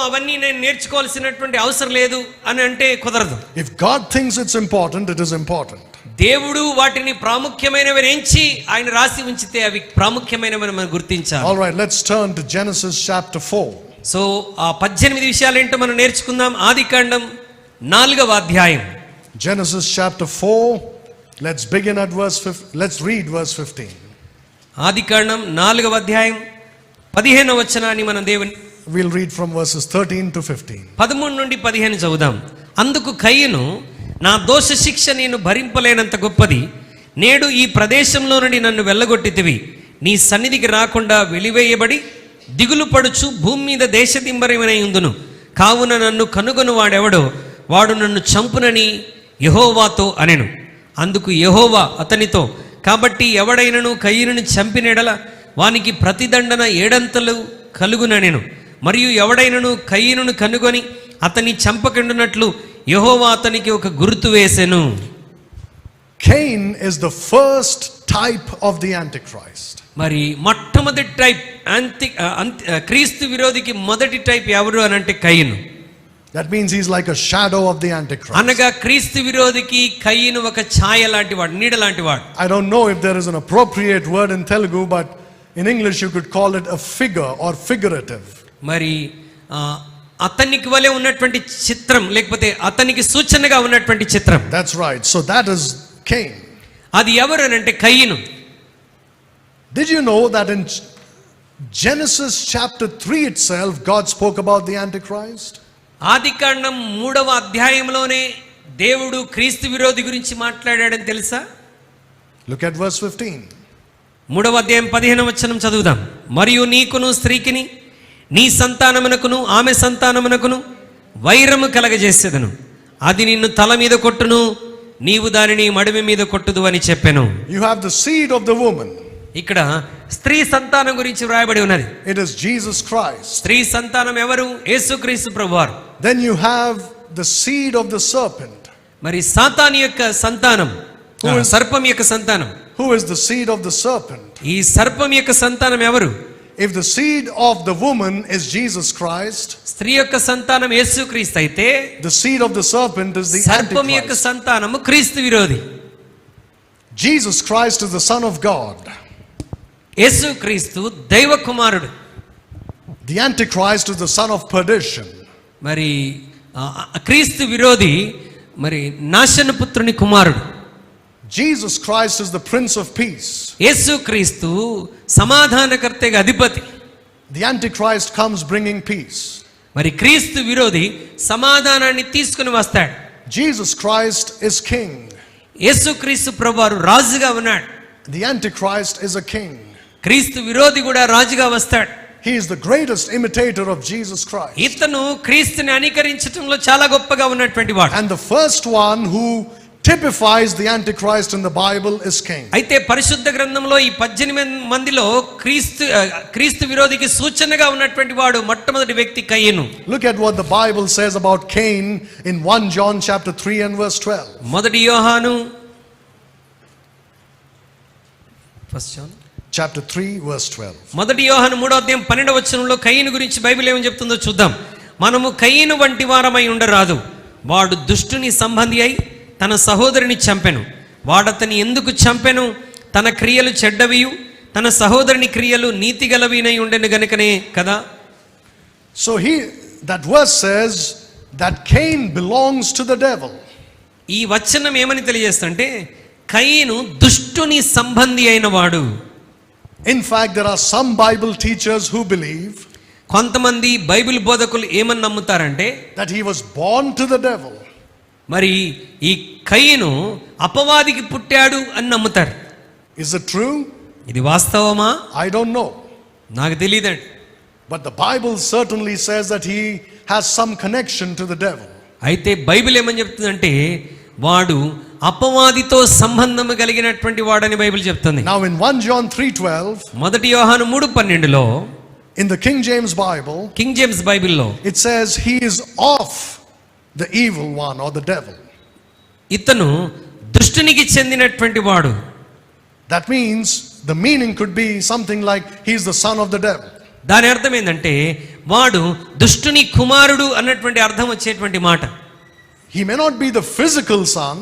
అవన్నీ నేను నేర్చుకోవాల్సినటువంటి అవసరం లేదు అని అంటే కుదరదు. If God thinks it's important, it is important. దేవుడు వాటిని ప్రాముఖ్యమైనవి ఎంచి ఆయన రాసి ఉంచితే అవి ప్రాముఖ్యమైనవని మనం గుర్తించాలి. All right, let's turn to Genesis chapter 4. So ఆ 18 విషయాలు ఏంటో మనం నేర్చుకుందాం. ఆదికాండం 4వ అధ్యాయం. Genesis chapter 4. Let's begin at verse 15. Let's read verse 15. ఆదికాండం 4వ అధ్యాయం 15వ వచనాన్ని మనం దేవుని We'll read from verses 13 to 15. 13 నుండి 15 చదువుదాం. అందుకు కయ్యను, నా దోష శిక్ష నేను భరింపలేనంత గొప్పది. నేడు ఈ ప్రదేశంలో నుండి నన్ను వెళ్ళగొట్టితివి. నీ సన్నిధికి రాకుండా వెలివేయబడి దిగులు పడుచు భూమి మీద దేశదింబరమై ఉందును. కావున నన్ను కనుగొను వాడెవడో వాడు నన్ను చంపునని యెహోవాతో అనెను. అందుకు యెహోవా అతనితో, కాబట్టి ఎవడైనను కయ్యనుని చంపినెడల వానికి ప్రతిదండన 7 అంతలు కలుగుననెను. మరియు ఎవడైనను కయ్యనును కనుగొని అతన్ని చంపకుండునట్లు యెహోవా అతనికి ఒక గుర్తు వేసెను. Cain is the first type of the Antichrist. మరి మొట్టమొదటి టైప్ క్రీస్తు విరోధికి మొదటి టైప్ ఎవరు అని అంటే కయ్యను. That means he's like a shadow of the Antichrist. అనగా క్రీస్తు విరోధికి కయ్యను ఒక ఛాయ లాంటి వాడు, నీడ లాంటి వాడు. I don't know if there is an appropriate word in Telugu, but in English you could call it a figure or figurative. మరి అతనికి వలె ఉన్నటువంటి చిత్రం, లేకపోతే అతనికి సూచనగా ఉన్నటువంటి చిత్రం. That's right. So that is Cain. అది ఎవరు అని అంటే కయ్యను. Did you know that in Genesis chapter 3 itself God spoke about the Antichrist? ఆదికాండం 3వ అధ్యాయంలోనే దేవుడు క్రీస్తు విరోధి గురించి మాట్లాడాడని తెలుసా? Look at verse 15. 3వ అధ్యాయం 15వ వచనం చదువుదాం. మరియు నీకును స్త్రీకిని నీ సంతానమునకును ఆమె సంతానమునకును వైరము కలగజేసేదను. అది నిన్ను తల మీద కొట్టును, నీవు దానిని మడిమి మీద కొట్టుదు అని చెప్పెను. You have the seed of the woman. ఇక్కడ స్త్రీ సంతానం గురించి వ్రాయబడి ఉన్నది. It is Jesus Christ. స్త్రీ సంతానం ఎవరు? యేసుక్రీస్తు ప్రభువారు. Then you have the seed of the serpent. మరి సాతాను యొక్క సంతానం, సర్పం యొక్క సంతానం. Who is the seed of the serpent? ఈ సర్పం యొక్క సంతానం ఎవరు? If the seed of the woman is Jesus Christ, స్త్రీ యొక్క సంతానం యేసుక్రీస్తు అయితే the seed of the serpent is the సర్పం యొక్క Antichrist. సంతానము క్రీస్తు విరోధి. Jesus Christ is the Son of God. యేసుక్రీస్తు దైవ కుమారుడు. The Antichrist is the son of perdition. మరి క్రీస్తు విరోధి మరి నాశన పుత్రుని కుమారుడు. Jesus Christ is the Prince of Peace. యేసుక్రీస్తు సమాధానకర్తగా అధిపతి. The Antichrist comes bringing peace. మరి క్రీస్తు విరోధి సమాధానాన్ని తీసుకుని వస్తాడు. Jesus Christ is king. యేసుక్రీస్తు ప్రభువారు రాజుగా ఉన్నాడు. The Antichrist is a king. క్రీస్తు విరోధి కూడా రాజుగా వస్తాడు. He is the greatest imitator of Jesus Christ. ఇతను క్రీస్తుని అనుకరించడంలో చాలా గొప్పగా ఉన్నటువంటి వాడు. And the first one who typifies the Antichrist in the Bible is Cain. అయితే పరిశుద్ధ గ్రంథంలో ఈ 18 మందిలో క్రీస్తు విరోధికి సూచనగా ఉన్నటువంటి వాడు మొట్టమొదటి వ్యక్తి కయ్యను. Look at what the Bible says about Cain in 1 John chapter 3 and verse 12. మొదటి యోహాను Chapter 3 verse 12. మొదటి యోహాను 3వ అధ్యాయం 12వ వచనంలో కయ్యను గురించి బైబిల్ ఏమని చెప్తుందో చూద్దాం. మనము కయ్యను వంటి వారమై ఉండరాదు. వాడు దుష్టుని సంబంధి అయి తన సహోదరుని చంపెను. వాడతని ఎందుకు చంపెను? తన క్రియలు చెడ్డవియు తన సహోదరుని క్రియలు నీతిగలవినై ఉండెను గనుకనే కదా. So that verse says that Cain belongs to the devil. ఈ వచనం ఏమని తెలియజేస్తుంటే కయీను దుష్టుని సంబంధి అయిన వాడు. In fact, there are some Bible teachers who believe కొంతమంది బైబిల్ బోధకులు ఏమని నమ్ముతారంటే that he was born to the devil. మరి ఈ కయీను అపవాదికి పుట్టాడు అని నమ్ముతారు. Is it true? ఇది వాస్తవమా? I don't know. నాకు తెలియదండి. But the Bible certainly says that he has some connection to the devil. అయితే బైబిల్ ఏమని చెప్తుందంటే వాడు అపవాదితో సంబంధం కలిగినటువంటి వాడని బైబిల్ చెప్తుంది. Now in 1 John 3:12, మొదటి యోహాను 3:12లో in the King James Bible, king James బైబిల్లో it says he is of the evil one or the devil. ఇతను దుష్టునికి చెందినటువంటి వాడు. That means the meaning could be something like he is the son of the devil. దాని అర్థం ఏంటంటే వాడు దుష్టుని కుమారుడు అన్నటువంటి అర్థం వచ్చేటువంటి మాట. He may not be the physical son,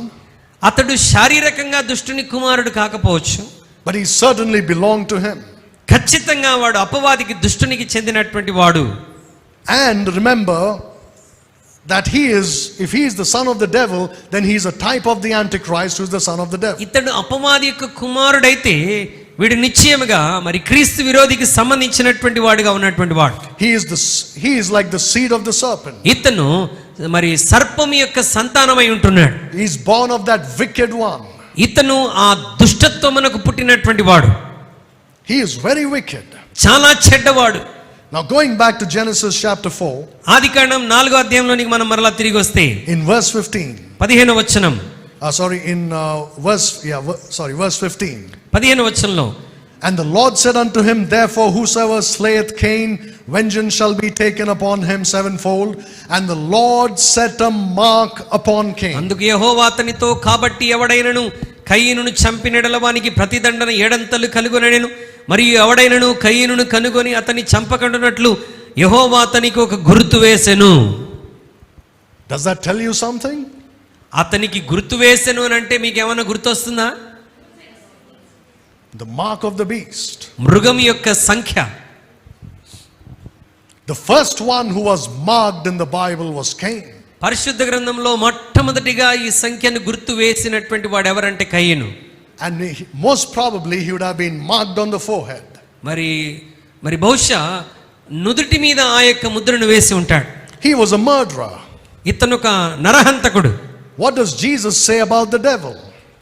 అతడు శారీరకంగా దుష్టుని కుమారుడు కాకపోవచ్చు, but he certainly belonged to him. ఖచ్చితంగా వాడు అపవాదికి దుష్టునికి చెందినటువంటి వాడు. And remember that if he is the son of the devil, then he is a type of the Antichrist who is the son of the devil. ఇతడు అపవాది యొక్క కుమారుడైతే వీడు నిశ్చయముగా మరి క్రీస్తు విరోధికి సంబంధించినటువంటి వాడుగా ఉన్నటువంటి వాడు. He is like the seed of the serpent. ఇతను మరి సర్పం యొక్క సంతానమై ఉంటున్నాడు. He is born of that wicked one. ఇతను ఆ దుష్టత్వమునకు పుట్టినటువంటి వాడు. He is very wicked. చాలా చెడ్డవాడు. Now going back to Genesis chapter 4, ఆదికాండం 4వ అధ్యాయంలోనికి మనం మరలా తిరిగి వస్తే in verse 15, 15వ వచనం, verse 15. 15వ వచనంలో, And the Lord said unto him, Therefore whosoever slayeth Cain, vengeance shall be taken upon him sevenfold. And the Lord set a mark upon Cain. అందుకు యెహోవా అతనితో, కాబట్టి ఎవడైనను కయీనును చంపినెడల వానికి ప్రతిదండన ఏడంతలు కలుగునెను, మరియు ఎవడైనను కయీనును కనుగొని అతని చంపకుండునట్లు యెహోవా అతనికి ఒక గుర్తు వేసెను. Does that tell you something? అతనికి గుర్తు వేసెను అని అంటే మీకు ఏమైనా గుర్తొస్తుందా? The mark of the beast. మృగం యొక్క సంఖ్య. The first one who was marked in the Bible was Cain. పరిశుద్ధ గ్రంథంలో మొట్టమొదటిగా ఈ సంఖ్యను గుర్తు వేసినటువంటి వాడు ఎవరంటే కయీను. And most probably he would have been marked on the forehead. మరి బహుశా నుదుటి మీద ఆ యొక్క ముద్రను వేసి ఉంటాడు. He was a murderer. ఇతను ఒక నరహంతకుడు. What does Jesus say about the devil?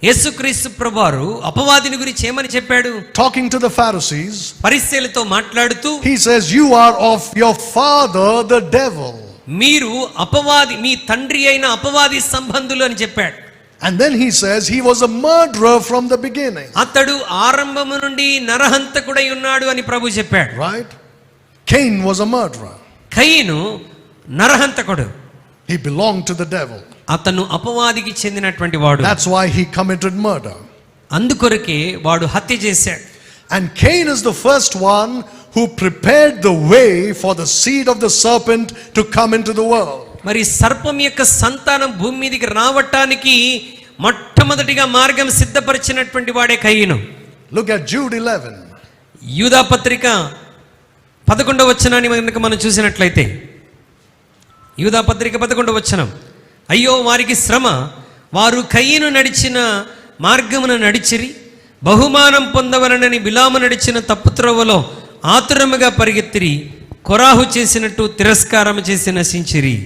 యేసుక్రీస్తు ప్రభువారు అపవాదిని గురించి ఏమని చెప్పాడు? Talking to the Pharisees, పరిసయ్యులతో మాట్లాడుతూ he says, you are of your father the devil. మీరు అపవాది, మీ తండ్రి అయిన అపవాది సంబంధులు అని చెప్పాడు. And then he says he was a murderer from the beginning. అతడు ఆరంభము నుండి నరహంతకుడై ఉన్నాడు అని ప్రభు చెప్పాడు. Right? Cain was a murderer. కయీను నరహంతకుడు. He belonged to the devil. అతను అపవాదికి చెందినటువంటి వాడు. That's why he committed murder. అందుకొరకే వాడు హత్య చేశాడు. And Cain is the first one who prepared the way for the seed of the serpent to come into the world. మరి సర్పం యొక్క సంతానం భూమి మీదకి రావటానికి మొట్టమొదటిగా మార్గం సిద్ధపరిచినటువంటి వాడే కయీను. Look at Jude 11. యూదా పత్రిక 11వ వచనాన్ని కనుక మనం చూసినట్లయితే, యూదా పత్రిక 11వ వచనం, అయ్యో వారికి శ్రమ, వారు కయీను నడిచిన మార్గమున నడిచిరి, బహుమానం పొందవలనని బిలాము నడిచిన తప్పుత్రోవలో ఆతురముగా పరిగెత్తిరి, కొరాహు చేసినట్టు తిరస్కారం చేసి నశించిరి.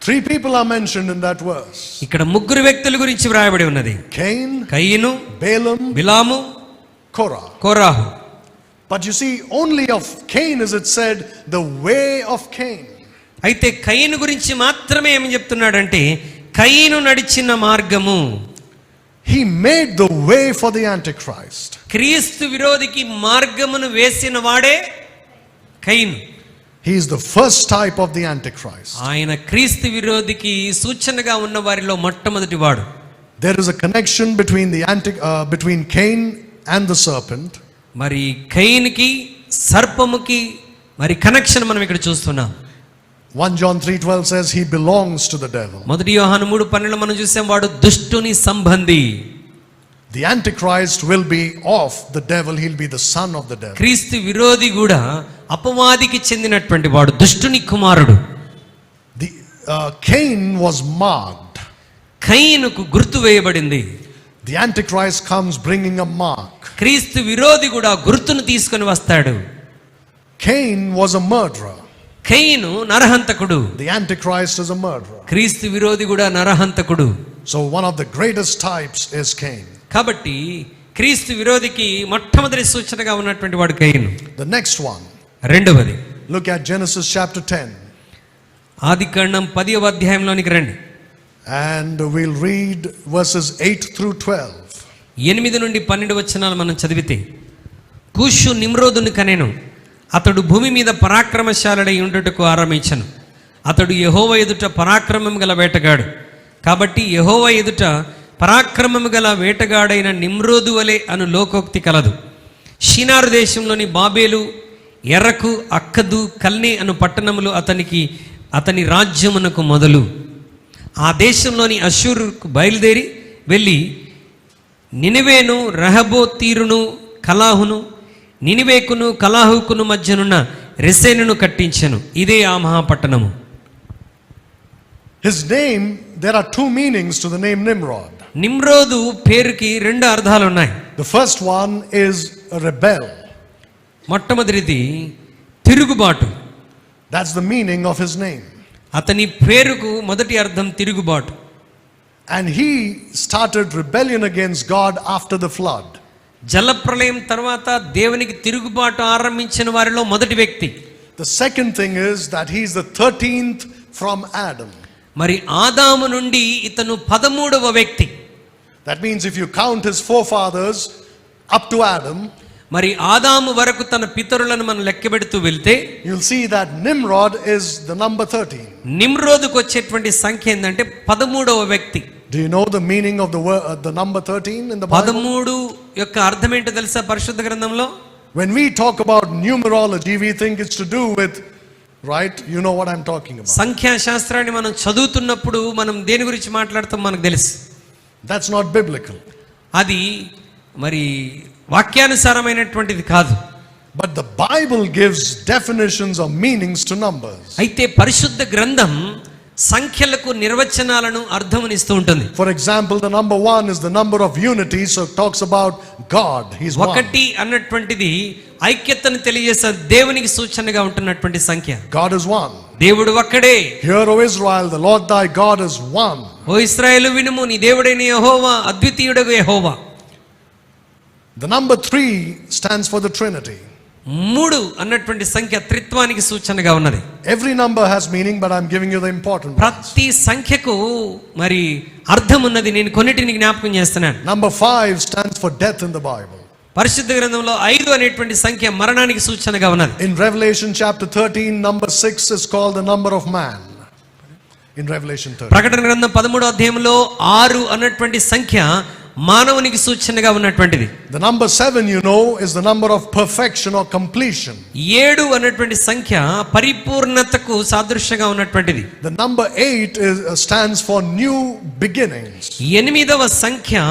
3 people are mentioned in that verse. ఇక్కడ 3 వ్యక్తుల గురించి వ్రాయబడి ఉన్నది. Cain, కయీను, Balaam, బిలాము, Korah. కోరాహు. But you see, only of Cain is it said, the way of Cain. అయితే కయీను గురించి మాత్రమే ఏమి చెప్తున్నాడంటే కయీను నడిచిన మార్గము. He made the way for the Antichrist. క్రీస్తు విరోధికి మార్గమును వేసిన వాడే కయీను. He is the first type of the Antichrist. ఆయన క్రీస్తు విరోధికి సూచనగా ఉన్న వారిలో మొట్టమొదటి వాడు. There is a connection between Cain and the serpent. మరి కయీనుకి సర్పముకి మరి కనెక్షన్ మనం ఇక్కడ చూస్తున్నాం. 1 John 3:12 says he belongs to the devil. మొదటి యోహాను 3:12 మనం చూసాం వాడు దుష్టుని సంబంధి. The Antichrist will be of the devil, he'll be the son of the devil. క్రీస్తు విరోధి కూడా అపవాదికి చెందినటువంటి వాడు, దుష్టుని కుమారుడు. The Cain was marked. కయీనుకు గుర్తు వేయబడింది. The Antichrist comes bringing a mark. క్రీస్తు విరోధి కూడా గుర్తును తీసుకొని వస్తాడు. Cain was a murderer. కయీను నరహంతకుడు. The Antichrist is a murderer. క్రీస్తు విరోధి కూడా నరహంతకుడు. So one of the greatest types is Cain. కాబట్టి క్రీస్తు విరోధికి మొట్టమొదటి సూచనగా ఉన్నటువంటి వాడు కయీను. The next one. రెండవది, Look at Genesis chapter 10. ఆదికాండం 10వ అధ్యాయంలోనికి రండి. And we'll read verses 8 through 12. 8 నుండి 12 వచనాలు మనం చదివితే, కూషు నిమ్రోదుని కనెను. అతడు భూమి మీద పరాక్రమశాలుడై ఉండుటకు ఆరంభించను. అతడు యెహోవా ఎదుట పరాక్రమము గల వేటగాడు. కాబట్టి యెహోవా ఎదుట పరాక్రమము గల వేటగాడైన నిమ్రోదు వలె అను లోకోక్తి కలదు. షీనారు దేశంలోని బాబేలు, ఎర్రకు, అక్కదు, కల్నే అను పట్టణములు అతని రాజ్యమునకు మొదలు. ఆ దేశంలోని అష్షూరుకు బయలుదేరి వెళ్ళి నినివేను, రహబోతీరును, కలాహును, నినివేకును కలాహుకును మధ్యనున్న రెసెనును కట్టించెను. ఇదే ఆ మహాపట్టణము. His name, there are two meanings to the name Nimrod. నిమ్రోదు పేరుకి 2 అర్థాలు ఉన్నాయి. The first one is a rebel. మొట్టమొదటిది తిరుగుబాటు. That's the meaning of his name. అతని పేరుకు మొదటి అర్థం తిరుగుబాటు. And he started rebellion against God after the flood. జలప్రళయం తర్వాత దేవునికి తిరుగుబాటు ఆరంభించిన వారిలో మొదటి వ్యక్తి. The second thing is that he is the 13th from Adam. మరి ఆదాము నుండి ఇతను 13వ వ్యక్తి. That means if you count his forefathers up to Adam, మరి ఆదాము వరకు తన పితరులను మనం లెక్కబెడుతూ వెళ్తే you'll see that Nimrod is the number 13. నిమ్రోదుకు వచ్చేటువంటి సంఖ్య ఏంటంటే 13వ వ్యక్తి. Do you know the meaning of the number 13 in the Bible? 13 యొక్క అర్థం ఏంటో తెలుసా పరిశుద్ధ గ్రంథంలో? When we talk about numerology, we think it's to do with, right? You know what I'm talking about. సంఖ్యా శాస్త్రాన్ని మనం చదువుతున్నప్పుడు మనం దేని గురించి మాట్లాడతాం మనకు తెలుసు. That's not biblical. అది మరి వాక్యానుసారమైనటువంటిది కాదు. But the Bible gives definitions or meanings to numbers. అయితే పరిశుద్ధ గ్రంథం సంఖ్యలకు నిర్వచనాలను అర్థమునిస్తూ ఉంటుంది. For example, the number 1 is the number of unity, so it talks about God. He's one. ఒకటి అన్నటువంటిది ఐక్యతను తెలియజేసే దేవునికి సూచనగా ఉంటున్నటువంటి సంఖ్య. God is one. దేవుడు ఒక్కడే. Hear, O Israel, the Lord thy God is one. ఓ ఇశ్రాయేలు వినుము, నీ దేవుడైన యెహోవా అద్వితీయుడగు యెహోవా. The number 3 stands for the Trinity. 3 అన్నటువంటి సంఖ్య త్రిత్వానికి సూచనగా ఉన్నది. Every number has meaning, but I'm giving you the important ones. ప్రతి సంఖ్యకు మరి అర్థం ఉన్నది. నేను కొన్నిటిని జ్ఞాపకం చేస్తున్నాను. Number 5 stands for death in the Bible. పరిశుద్ధ గ్రంథంలో 5 అనేటువంటి సంఖ్య మరణానికి సూచనగా ఉన్నది. In Revelation chapter 13, number 6 is called the number of man. In Revelation 13. ప్రకటన గ్రంథం 13వ అధ్యాయంలో 6 అన్నటువంటి సంఖ్య మానవునికి సూచనగా ఉన్నటువంటిది. The number 7, you know, is the number of perfection or completion. 7 అన్నటువంటి సంఖ్య పరిపూర్ణతకు సాదృశ్యంగా ఉన్నటువంటిది. The number 8 stands for new beginnings. 8వ సంఖ్య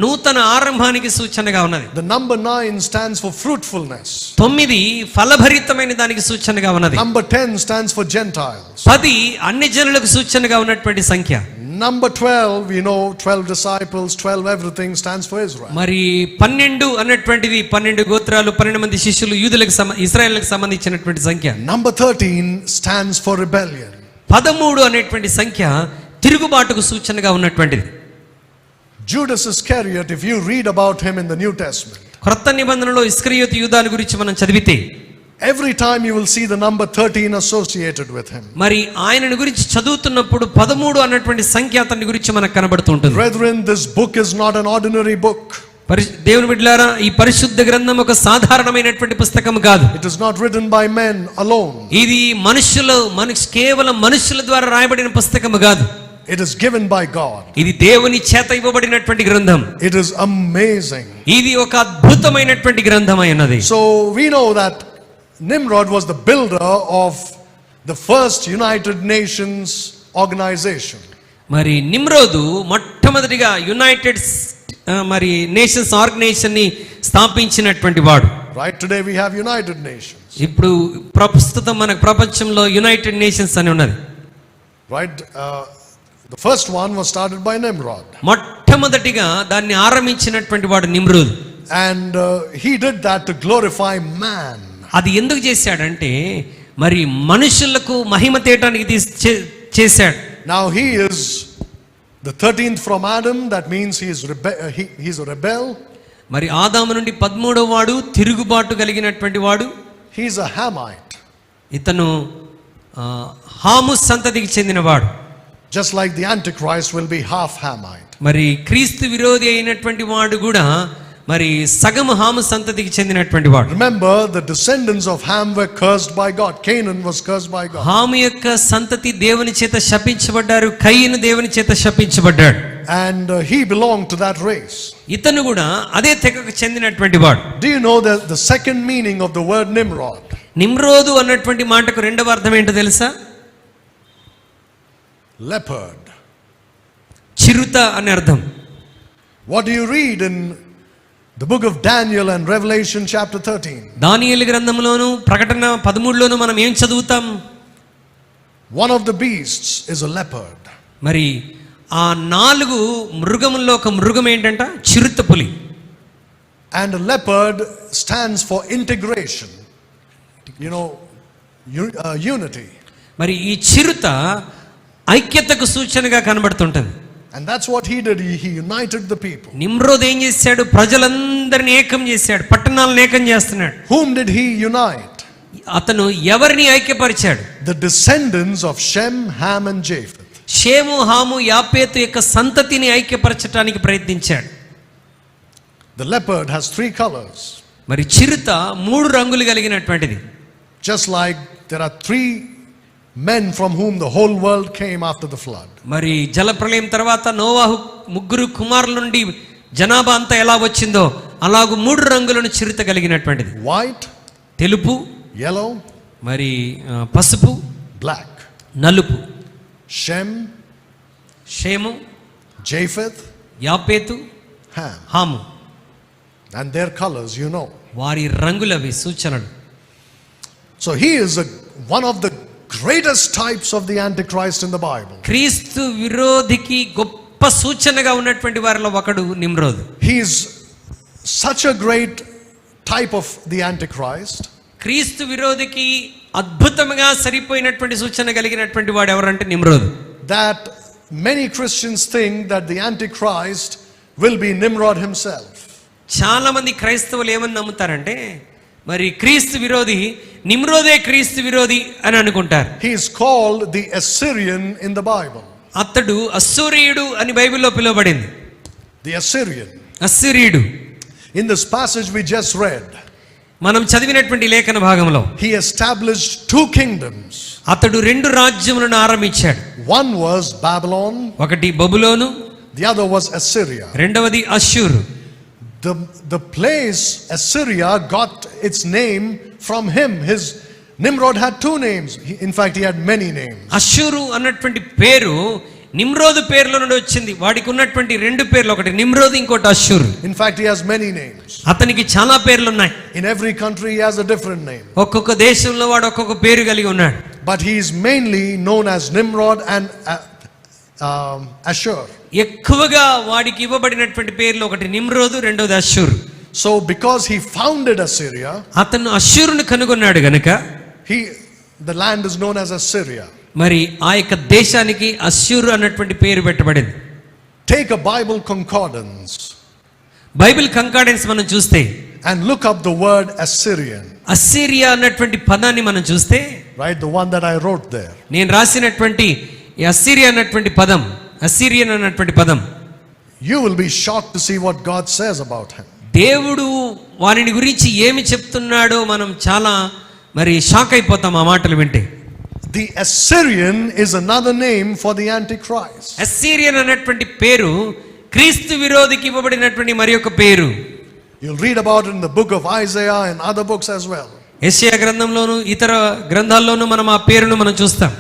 నూతన ఆరంభానికి సూచనగా ఉన్నది. The number 9 stands for fruitfulness. 9 ఫలభరితమైన దానికి సూచనగా ఉన్నది. Number 10 stands for Gentiles. 10 అన్ని జనులకు సూచనగా ఉన్నటువంటి సంఖ్య. Number 12, you know, 12 disciples, 12 everything stands for Israel. మరి 12 అన్నటువంటిది 12 గోత్రాలు, 12 మంది శిష్యులు, యూదులకు ఇశ్రాయేలుకు సంబంధించినటువంటి సంఖ్య. Number 13 stands for rebellion. 13 అనేటువంటి సంఖ్య తిరుగుబాటుకు సూచనగా ఉన్నటువంటిది. Judas Iscariot, if you read about him in the New Testament, క్రొత్త నిబంధనలో ఇస్కరియోతు యూదాను గురించి మనం చదివితే every time you will see the number 13 associated with him. మరి ఆయనను గురించి చదువుతున్నప్పుడు 13 అన్నటువంటి సంఖ్య అతని గురించి మనకు కనబడుతూ ఉంటుంది. Brethren, this book is not an ordinary book. దేవుని బిడ్డలారా, ఈ పరిశుద్ధ గ్రంథం ఒక సాధారణమైనటువంటి పుస్తకం కాదు. It is not written by men alone. ఇది కేవలం మనుషుల ద్వారా రాయబడిన పుస్తకం కాదు. It is given by God. ఇది దేవుని చేత ఇవ్వబడినటువంటి గ్రంథం. It is amazing. ఇది ఒక అద్భుతమైనటువంటి గ్రంథమై ఉన్నది. So we know that Nimrod was the builder of the first United Nations organization. మరి నిమ్రోదు మొట్టమొదటిగా యునైటెడ్ మరి నేషన్స్ ఆర్గనైజేషన్ ని స్థాపించినటువంటి వాడు. Right, today we have United Nations. ఇప్పుడు ప్రస్తుతం మన ప్రపంచంలో యునైటెడ్ నేషన్స్ అని ఉన్నది. Right, the first one was started by Nimrod. మొట్టమొదటిగా దాన్ని ఆరంభించినటువంటి వాడు Nimrod. And he did that to glorify man. అది ఎందుకు చేశాడంటే మరి మనుషులకు మహిమ తేటానికి చేశాడు. Now he is the 13th from Adam, that means he's a rebel. మరి ఆదాము నుండి 13వ వాడు, తిరుగుబాటు కలిగినటువంటి వాడు. He's a Hamite. ఇతను హాము సంతతికి చెందినవాడు. Just like the Antichrist will be half Hamite. మరి క్రీస్తు విరోధి అయినటువంటి వాడు కూడా మరి సగము హాము సంతతికి చెందినటువంటి వాడు. Remember, the descendants of Ham were cursed by God. Canaan was cursed by God. Ham యొక్క సంతతి దేవుని చేత శపించబడ్డారు, కయీను దేవుని చేత శపించబడ్డాడు. And he belonged to that race. ఇతను కూడా అదే తెగకు చెందినటువంటి వాడు. Do you know that the second meaning of the word Nimrod? నిమ్రోదు అన్నటువంటి మాటకు రెండవ అర్థం ఏంటో తెలుసా? Leopard. చిరుత అని అర్థం. What do you read in the book of Daniel and Revelation chapter 13? దానియేలు గ్రంథంలోను ప్రకటన 13లోను మనం ఏం చదువుతాం? One of the beasts is a leopard. మరి ఆ 4 మృగముల్లో ఒక మృగం ఏంటంట? చిరుత పులి. And a leopard stands for integration. You know, unity. మరి ఈ చిరుత ఐక్యతకు సూచనగా కనబడుతుంటది. And that's what he did. He united the people. Nimrod ఏం చేశాడు? ప్రజలందరిని ఏకం చేశాడు, పట్టణాలను ఏకం చేస్తున్నాడు. Whom did he unite? అతను ఎవరిని ఐక్యపరిచాడు? The descendants of Shem, Ham and Japheth. షేము, హాము, యాపేతు యొక్క సంతతిని ఐక్యపరచడానికి ప్రయత్నించాడు. The leopard has 3 colors. మరి చిరుత 3 రంగులు కలిగినటువంటిది. Just like there are 3 men from whom the whole world came after the flood. మరి జలప్రళయం తర్వాత నోవాహు 3 కుమారుల నుండి జనాభా అంతా ఎలా వచ్చిందో అలాగూ 3 రంగులను చిరుత కలిగినటువంటిది. White, తెలుపు, yellow, మరి పసుపు, black. నలుపు. Shem, Shem, Japheth, యాపేతు, Ham. Ham. And their colors, you know. వారి రంగులవి సూచనలు. So he is one of the greatest types of the Antichrist in the Bible. క్రీస్తు విరోధికి గొప్ప సూచనగా ఉన్నటువంటి వారిలో ఒకడు Nimrod. He is such a great type of the Antichrist. క్రీస్తు విరోధికి అద్భుతంగా సరిపోయినటువంటి సూచన కలిగినటువంటి వాడు ఎవరంటే Nimrod. That many Christians think that the Antichrist will be Nimrod himself. చాలా మంది క్రైస్తవులు ఏమని నమ్ముతారంటే మరి క్రీస్తు విరోధి నిమ్రోదే క్రీస్తు విరోధి అని అనుకుంటారు. He is called the Assyrian in the Bible. అతడు అస్సూరియుడు అని బైబిల్లో పిలువబడింది. The Assyrian. అస్సూరియుడు. In this passage we just read, మనం చదివినటువంటి లేఖన భాగంలో he established 2 kingdoms. అతడు 2 రాజ్యములను ఆరంభించాడు. One was Babylon, ఒకటి బబులోను, the other was Assyria. రెండవది అష్షూరు. The place Assyria got its name from him. Nimrod had 2 names. In fact, he had many names. అష్షూరు అన్నటువంటి పేరు నిమ్రోదు పేరులో నుండి వచ్చింది. వాడికి ఉన్నటువంటి 2 పేర్లు, ఒకటి నిమ్రోదు, ఇంకోటి అష్షూరు. In fact, he has many names. అతనికి చాలా పేర్లు ఉన్నాయి. In every country he has a different name. ఒక్కొక్క దేశంలో వాడు ఒక్కొక్క పేరు కలిగి ఉన్నాడు. But he is mainly known as Nimrod and Ashur. ఎక్కువగా వాడికి ఇవ్వబడినటువంటి పేర్లు ఒకటి నిమ్రోదు, రెండోది అష్షూరు. So because he founded Assyria, అతను అష్షూరును కనుగొన్నాడు గనుక the land is known as Assyria. మరి ఆ యొక్క దేశానికి అష్షూరు అన్నటువంటి పేరు పెట్టబడింది. Take a Bible concordance. Bible concordance మనం చూస్తే and look up the word Assyrian. Assyria అన్నటువంటి పదాన్ని మనం చూస్తే, right, the one that I wrote there. నేను రాసినటువంటి ఈ అస్సిరియా అన్నటువంటి పదం, అస్సిరియన్ అన్నటువంటి పదం, you will be shocked to see what God says about him. దేవుడు వారిని గురించి ఏమి చెప్తున్నాడో మనం చాలా మరి షాక్ అయిపోతాం ఆ మాటలు వింటే. The Assyrian is another name for the Antichrist. Assyrian అన్నటువంటి పేరు క్రీస్తు విరోధికి ఇవ్వబడినటువంటి మరి ఒక పేరు. You'll read about it in the book of Isaiah and other books as well. యెషయా గ్రంథంలోను ఇతర గ్రంథాల్లోనూ మనం ఆ పేరును మనం చూస్తాం.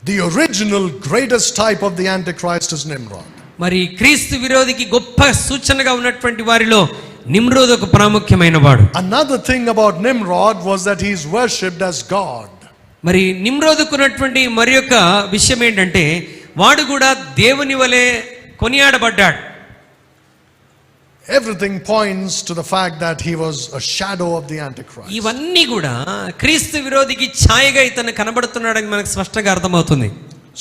The original greatest type of the Antichrist is Nimrod. మరి క్రీస్తు విరోధికి గొప్ప సూచనగా ఉన్నటువంటి వారిలో నిమ్రోద్ ఒక ప్రాముఖ్యమైన వాడు. Another thing about Nimrod was that he is worshipped as God. మరి నిమ్రోదుకున్నటువంటి మరి యొక్క విషయం ఏంటంటే వాడు కూడా దేవుని వలె కొనియాడబడ్డాడు. Everything points to the fact that he was a shadow of the Antichrist. ఇవన్నీ కూడా క్రీస్తు విరోధికి ఛాయగా ఇతను కనబడుతున్నాడని మనకు స్పష్టంగా అర్థమవుతుంది.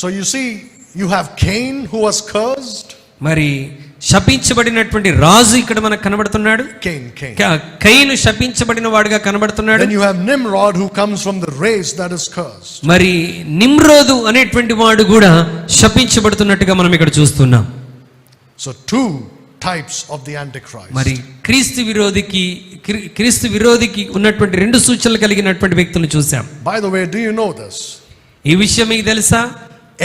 So you see, you have Cain who was cursed. మరి శపించబడినటువంటి రాజు ఇక్కడ మనకు కనబడుతున్నాడు. Cain. కయీను శపించబడిన వాడుగా కనబడుతున్నాడు. Then you have Nimrod who comes from the race that is cursed. మరి నిమ్రోదు అనేటువంటి వాడు కూడా శపించబడుతున్నట్టుగా మనం ఇక్కడ చూస్తున్నాం. So two types of the Antichrist. మరి క్రీస్తు విరోధికి ఉన్నటువంటి రెండు సూచనలు కలిగినటువంటి వ్యక్తులను చూసాం. By the way, do you know this? ఈ విషయం మీకు తెలుసా?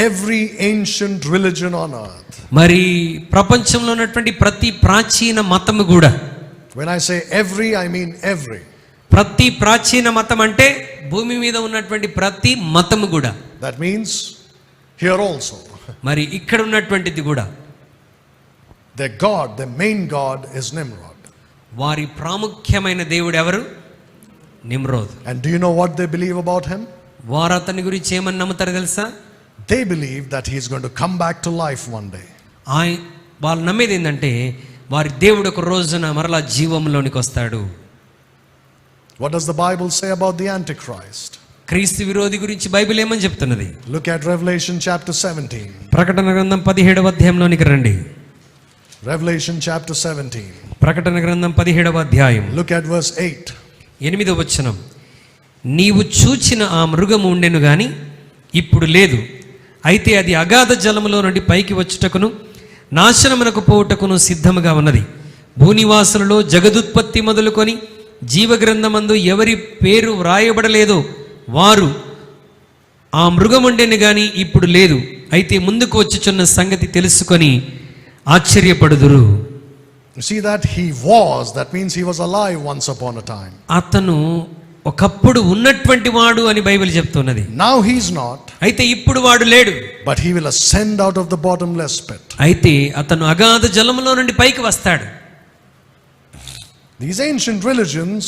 Every ancient religion on earth. మరి ప్రపంచంలో ఉన్నటువంటి ప్రతి ప్రాచీన మతము కూడా, When I say every, I mean every. ప్రతి ప్రాచీన మతం అంటే భూమి మీద ఉన్నటువంటి ప్రతి మతము కూడా. That means here also. మరి ఇక్కడ ఉన్నటువంటిది కూడా. Their God, their main God is Nimrod. వారి ప్రాముఖ్యమైన దేవుడు ఎవరు? Nimrod. And do you know what they believe about him? వారు అతని గురించి ఏమని నమ్ముతారు తెలుసా? They believe that he is going to come back to life one day. వాళ్ళు నమ్మేది ఏంటంటే వారి దేవుడు ఒక రోజున మరలా జీవంలోనికి వస్తాడు. What does the Bible say about the Antichrist? క్రీస్తు విరోధి గురించి బైబిల్ ఏమని చెప్తున్నది? Look at Revelation chapter 17. ప్రకటన గ్రంథం 17వ అధ్యాయంలోనికి రండి. Revelation chapter 17. ప్రకటన గ్రంథం 17వ అధ్యాయం. Look at verse 8. 8వ వచనం. నీవు చూచిన ఆ మృగము ఉండెను గాని ఇప్పుడు లేదు, అయితే అది అగాధ జలములో నుండి పైకి వచ్చుటకును నాశనమునకు పోవుటకును సిద్ధముగా ఉన్నది. భూనివాసులలో జగదుత్పత్తి మొదలుకొని జీవగ్రంథమందు ఎవరి పేరు వ్రాయబడలేదో వారు ఆ మృగముండెను గాని ఇప్పుడు లేదు, అయితే ముందుకు వచ్చుచున్న సంగతి తెలుసుకొని ఆశ్చర్యపడుదురు. You see that he was, that means he was alive once upon a time. అతను ఒకప్పుడు ఉన్నటువంటి వాడు అని బైబిల్ చెప్తున్నది. Now he is not. అయితే ఇప్పుడు వాడు లేడు. But he will ascend out of the bottomless pit. అయితే అతను అగాధ జలములో నుండి పైకి వస్తాడు. These ancient religions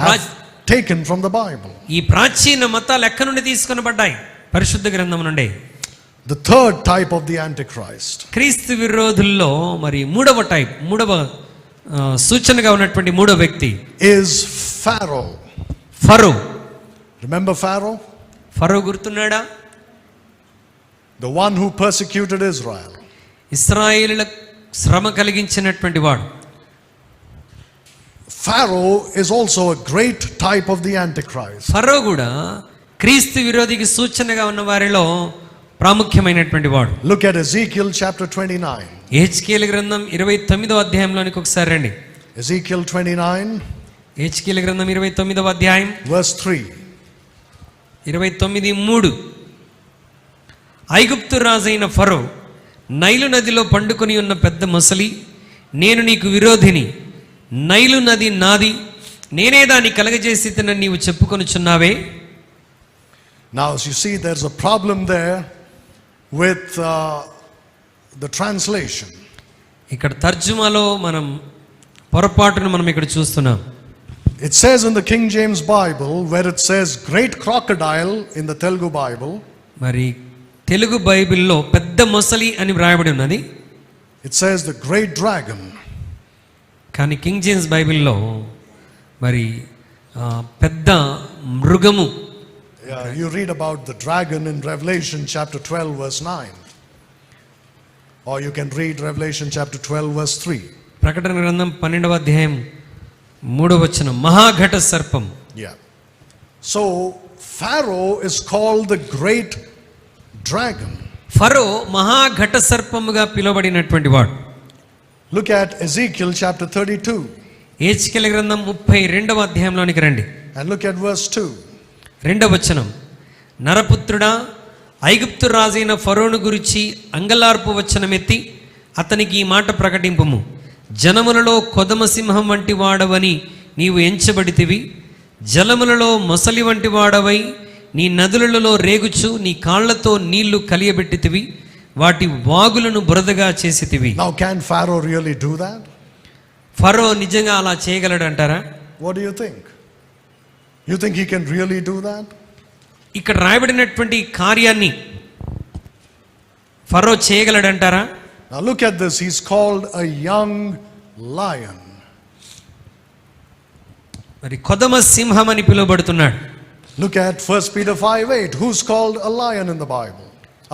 have taken from the Bible. ఈ ప్రాచీన మతాలు ఎక్కడి నుండి తీసుకొనబడ్డాయి? పరిశుద్ధ గ్రంథం నుండి. The third type of the Antichrist క్రీస్తు విరోధుల్లో మరి మూడవ సూచనగా ఉన్నటువంటి మూడవ వ్యక్తి is Pharaoh. Pharaoh. Remember Pharaoh? Pharaoh గుర్తున్నాడా? The one who persecuted Israel. ఇశ్రాయేలుల శ్రమ కలిగించినటువంటి వాడు. Pharaoh is also a great type of the Antichrist. ఫరో కూడా క్రీస్తు విరోధికి సూచనగా ఉన్న వారిలో ప్రాముఖ్యమైనటువంటి వాడు. Look at Ezekiel chapter 29. హెజ్కేలు గ్రంథం 29వ అధ్యాయంలోనికి ఒకసారి రండి. Ezekiel 29 హెజ్కేలు గ్రంథం 29వ అధ్యాయం verse 3. 29:3. ఐగుప్తు రాజైన ఫరో నైలు నదిలో పండుకొని ఉన్న పెద్ద మొసలి, నేను నీకు విరోధిని, నైలు నది నాది, నేనే దాన్ని కలగజేసి తినని నీవు చెప్పుకొనుచున్నావే. Now as you see, there's a problem there with the translation. ఇక్కడ తర్జుమాలో పొరపాటును మనం ఇక్కడ చూస్తున్నాం. It says in the King James Bible, where it says great crocodile in the Telugu Bible, మరి తెలుగు బైబిల్లో పెద్ద మొసలి అని వ్రాయబడి ఉన్నది. it says the great dragon. కానీ కింగ్ జేమ్స్ బైబిల్లో మరి పెద్ద మృగము. You read about the dragon in Revelation chapter 12 verse 9, or you can read Revelation chapter 12 verse 3. ప్రకటన గ్రంథం 12వ అధ్యాయం 3వ వచనం, మహాఘట సర్పం. Yeah. So Pharaoh is called the great dragon. ఫరో మహాఘట సర్పముగా పిలువబడినటువంటి వాడు. Look at Ezekiel chapter 32 హెజ్కేలు గ్రంథం 32వ అధ్యాయంలోనికి రండి. and look at verse 2. 2వ వచనం, నరపుత్రుడా, ఐగుప్తు రాజైన ఫరోను గురించి అంగలార్పు వచనమెత్తి అతనికి ఈ మాట ప్రకటింపుము. జనములలో కొదమ సింహం వంటి వాడవని నీవు ఎంచబడితివి, జలములలో మొసలి వంటి వాడవై నీ నదులలో రేగుచు నీ కాళ్లతో నీళ్లు కలియబెట్టితివి. వాటి వాగులను బురదగా చేసితివి. Now can Pharaoh really do that? ఫరో నిజంగా అలా చేయగలడంటారా? What do you think? You think he can really do that? ఇక్కడ రాయబడినటువంటి కార్యాన్ని ఫరో చేయగలడంటారా? Now look at this. He's called a young lion. మరి కొదమ సింహం అని పిలువబడుతున్నాడు. Look at 1 Peter 5:8. Who's called a lion in the Bible?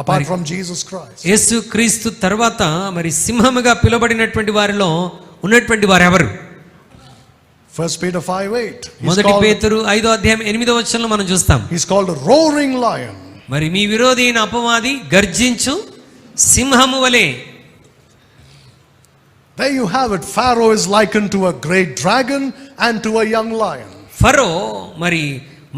Apart from Jesus Christ. యేసు క్రీస్తు తర్వాత మరి సింహముగా పిలువబడినటువంటి వారిలో ఉన్నటువంటి వారు ఎవరు? 1 Peter 5:8. మొదటి పేతురు 5వ అధ్యాయం 8వ వచనంలో మనం చూస్తాం. He's called a roaring lion. మరి మీ విరోధి అయిన అపవాది గర్జించు సింహము వలె. There you have it. Pharaoh is likened to a great dragon and to a young lion. ఫరో మరి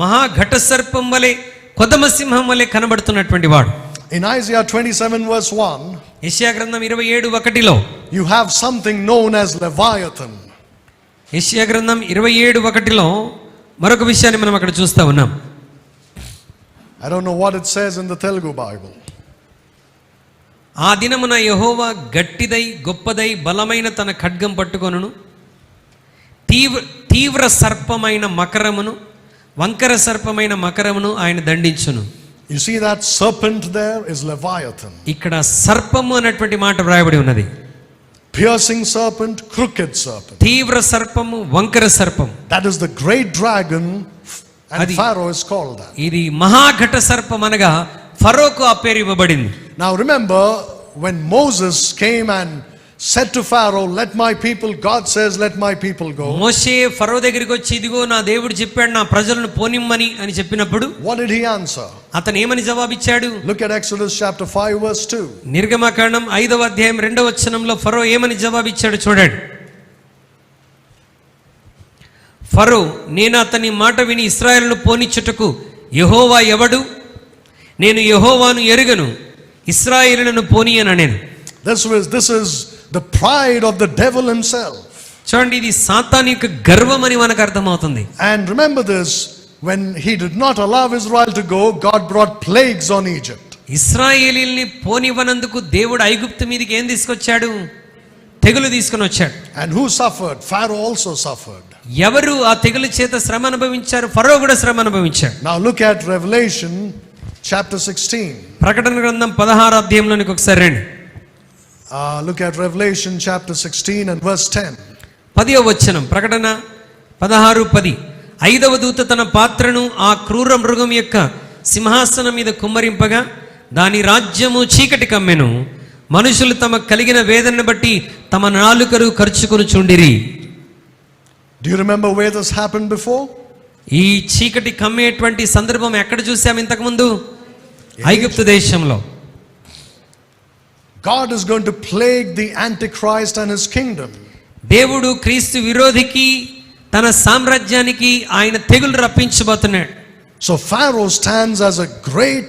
మహా ఘట సర్పం వలె కొదమ సింహం వలె కనబడుతున్నటువంటి వాడు. In Isaiah 27 verse 1, యెషయా గ్రంథం 27:1లో you have something known as Leviathan. యెషయా గ్రంథం 27:1లో మరొక విషయాన్ని మనం అక్కడ చూస్తా ఉన్నాం. I don't know what it says in the Telugu Bible. ఆ దినమున యెహోవా గట్టిదై గొప్పదై బలమైన తన ఖడ్గం పట్టుకొనును, తీవ్ర సర్పమైన మకరమును వంకర సర్పమైన మకరమును ఆయన దండించును. You see that serpent there is Leviathan. ఇక్కడ సర్పము అన్నటువంటి మాట వ్రాయబడి ఉన్నది. Piercing serpent, crooked serpent. తీవ్ర సర్పము వంకర సర్పం. That is the great dragon and Adi- Pharaoh is called that. ఇది మహాఘట సర్పం అనగా ఫరోకు ఆ పేరు ఇవ్వబడింది. Now remember when Moses came and said to Pharaoh, let my people, God says, let my people go. మోషే ఫరో దగ్గరికి వచ్చి ఇదిగో నా దేవుడు చెప్పాడు నా ప్రజలను పోనిమ్మని అని చెప్పినప్పుడు What did he answer? అతను ఏమని జవాబిచ్చాడు? Look at Exodus chapter 5 verse 2. నిర్గమకాండం 5వ అధ్యాయం 2వ వచనంలో ఫరో ఏమని జవాబిచ్చాడు చూడండి. ఫరో నేను అతని మాట విని ఇశ్రాయేలును పోనిచ్చుటకు యెహోవా ఎవడు? నేను యెహోవాను ఎరుగను, ఇశ్రాయేలును పోనీయనెను. This is the pride of the devil himself. చూడండి, ఇది సాతాను యొక్క గర్వం అని మనకు అర్థమవుతుంది. And remember this, when he did not allow Israel to go, God brought plagues on Egypt. ఇశ్రాయేలీల్ని పోనివ్వనందుకు దేవుడు ఐగుప్తు మీదకి ఏం తీసుకొచ్చాడు? తెగులు తీసుకొని వచ్చాడు. And who suffered? Pharaoh also suffered. ఎవరు ఆ తెగులు చేత శ్రమ అనుభవించారు? ఫరో కూడా శ్రమ అనుభవించాడు. Now look at Revelation chapter 16. ప్రకటన గ్రంథం 16వ అధ్యాయంలోనికి ఒకసారి రండి. Look at Revelation chapter 16 and verse 10. 10వ వచనం, ప్రకటన 16:10. 5వ దూత తన పాత్రను ఆ క్రూర మృగం యొక్క సింహాసనం మీద కుమ్మరింపగా దాని రాజ్యము చీకటి కమ్మెను, మనుషులు తమ కలిగిన వేదనను బట్టి తమ నాలుకలు ఖర్చుకొనుచుండిరి. Do you remember where this happened before? ఈ చీకటి కమ్మేటువంటి సందర్భం ఎక్కడ చూసాం ఇంతకుముందు? ఐగుప్తు దేశంలో. God is going to plague the Antichrist and his kingdom. దేవుడు క్రీస్తు విరోధికి తన సామ్రాజ్యానికి ఆయన తెగులు రప్పించబోతున్నాడు. So Pharaoh stands as a great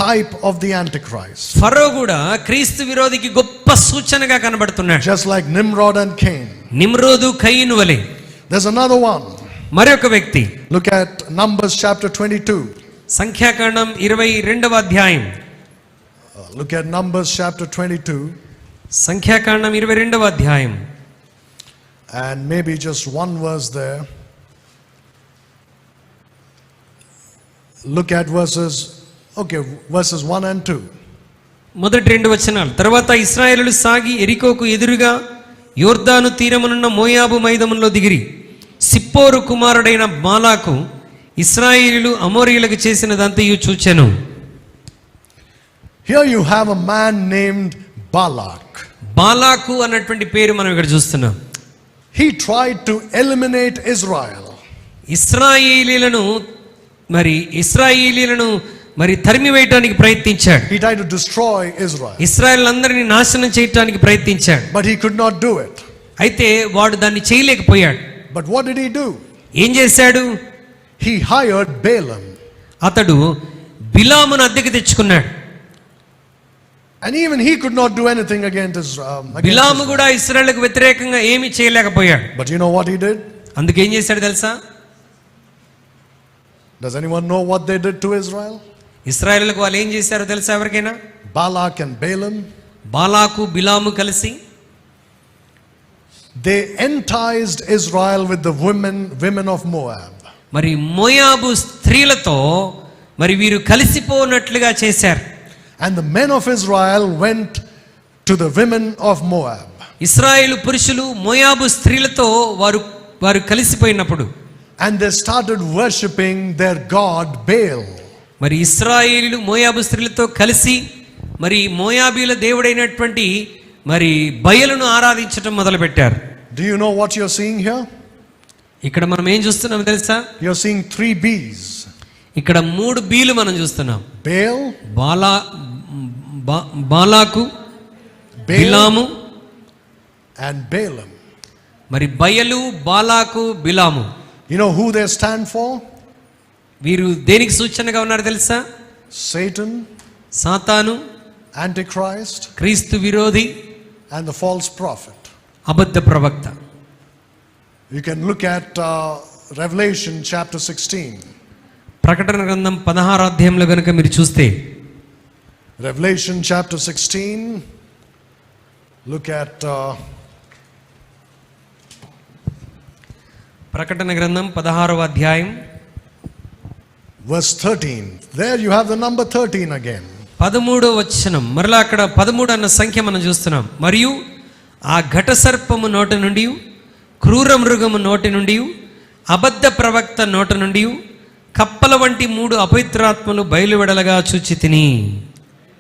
type of the Antichrist. ఫరో కూడా క్రీస్తు విరోధికి గొప్ప సూచనగా కనబడుతున్నాడు. Just like Nimrod and Cain. నిమ్రోదు కయీను వలె. There's another one. మరొక వ్యక్తి. Look at Numbers chapter 22. సంఖ్యాకాండం 22వ అధ్యాయం. Look at Numbers chapter 22. సంఖ్యాకాండం 22వ అధ్యాయం. And maybe just one verse there. Look at verses 1 and 2. మొదటి 2 వచనాలు. తర్వాత ఇశ్రాయేలులు సాగి ఎరికోకు ఎదురుగా యోర్దాను తీరమునున్న మోయాబు మైదానంలో దిగిరి. సిప్పోరు కుమారుడైన బాలాకు ఇశ్రాయేలీయులు అమోరీయులకు చేసినదంతయు చూచెను. Here you have a man named Balak. బాలాకు అన్నటువంటి పేరు మనం ఇక్కడ చూస్తున్నాం. He tried to eliminate Israel. ఇశ్రాయేలీయులను మరి తరిమివేయడానికి ప్రయత్నించాడు. He tried to destroy Israel. ఇశ్రాయేలులందరినీ నాశనం చేయడానికి ప్రయత్నించాడు. But he could not do it. అయితే వాడు దాన్ని చేయలేకపోయాడు. But what did he do? ఏం చేశాడు? He hired Balaam. అతడు బిలామును అద్దెకి తెచ్చుకున్నాడు. And even he could not do anything against Israel. బిలాము కూడా ఇశ్రాయేలుకు వ్యతిరేకంగా ఏమీ చేయలేకపోయాడు. But you know what he did? అందుకేం చేశాడు తెలుసా? Does anyone know what they did to Israel? ఇశ్రాయేలులకు వాళ్ళు ఏం చేశారో తెలుసా ఎవరికైనా? Balak and Balaam, బాలాకు బిలాము కలిసి they enticed Israel with the women of Moab. మరి మోయాబు స్త్రీలతో మరి వీరు కలిసిపోనట్లుగా చేశారు. And the men of Israel went to the women of Moab. ఇశ్రాయేలు పురుషులు మోయాబు స్త్రీలతో వారు కలిసిపోయినప్పుడు And they started worshipping their god Baal. మరి ఇశ్రాయేలీలు మోయాబు స్త్రీలతో కలిసి మరి మోయాబీల దేవుడైనటువంటి మరి బయలును ఆరాధించడం మొదలుపెట్టారు. Do you know what you're seeing here? ఇక్కడ మనం ఏం చూస్తున్నాం తెలుసా? You're seeing 3 B's. ఇక్కడ 3 బీలు మనం చూస్తున్నాం. Baal, Balak, Balaam and Balaam. మరి బయలు, బాలాకు, బిలాము. You know who they stand for? వీరు దేనికి సూచనగా ఉన్నారు తెలుసా? Satan, సాతాను, Antichrist, క్రీస్తు విరోధి, and the false prophet. అబద్ధ ప్రవక్త. You can look at Revelation chapter 16. ప్రకటన గ్రంథం 16వ అధ్యాయంలో గనుక మీరు చూస్తే Revelation chapter 16, look at ప్రకటన గ్రంథం 16వ అధ్యాయం verse 13. There you have the number 13 again. 13వ వచనం. మరలా అక్కడ 13 అన్న సంఖ్య మనం చూస్తున్నాం. మరియు ఆ ఘట సర్పము నోటి నుండి, క్రూర మృగము నోటి నుండి, అబద్ధ ప్రవక్త నోటి నుండి కప్పల వంటి 3 అపవిత్రాత్మలు బయలువెడలగా చూచి తిని.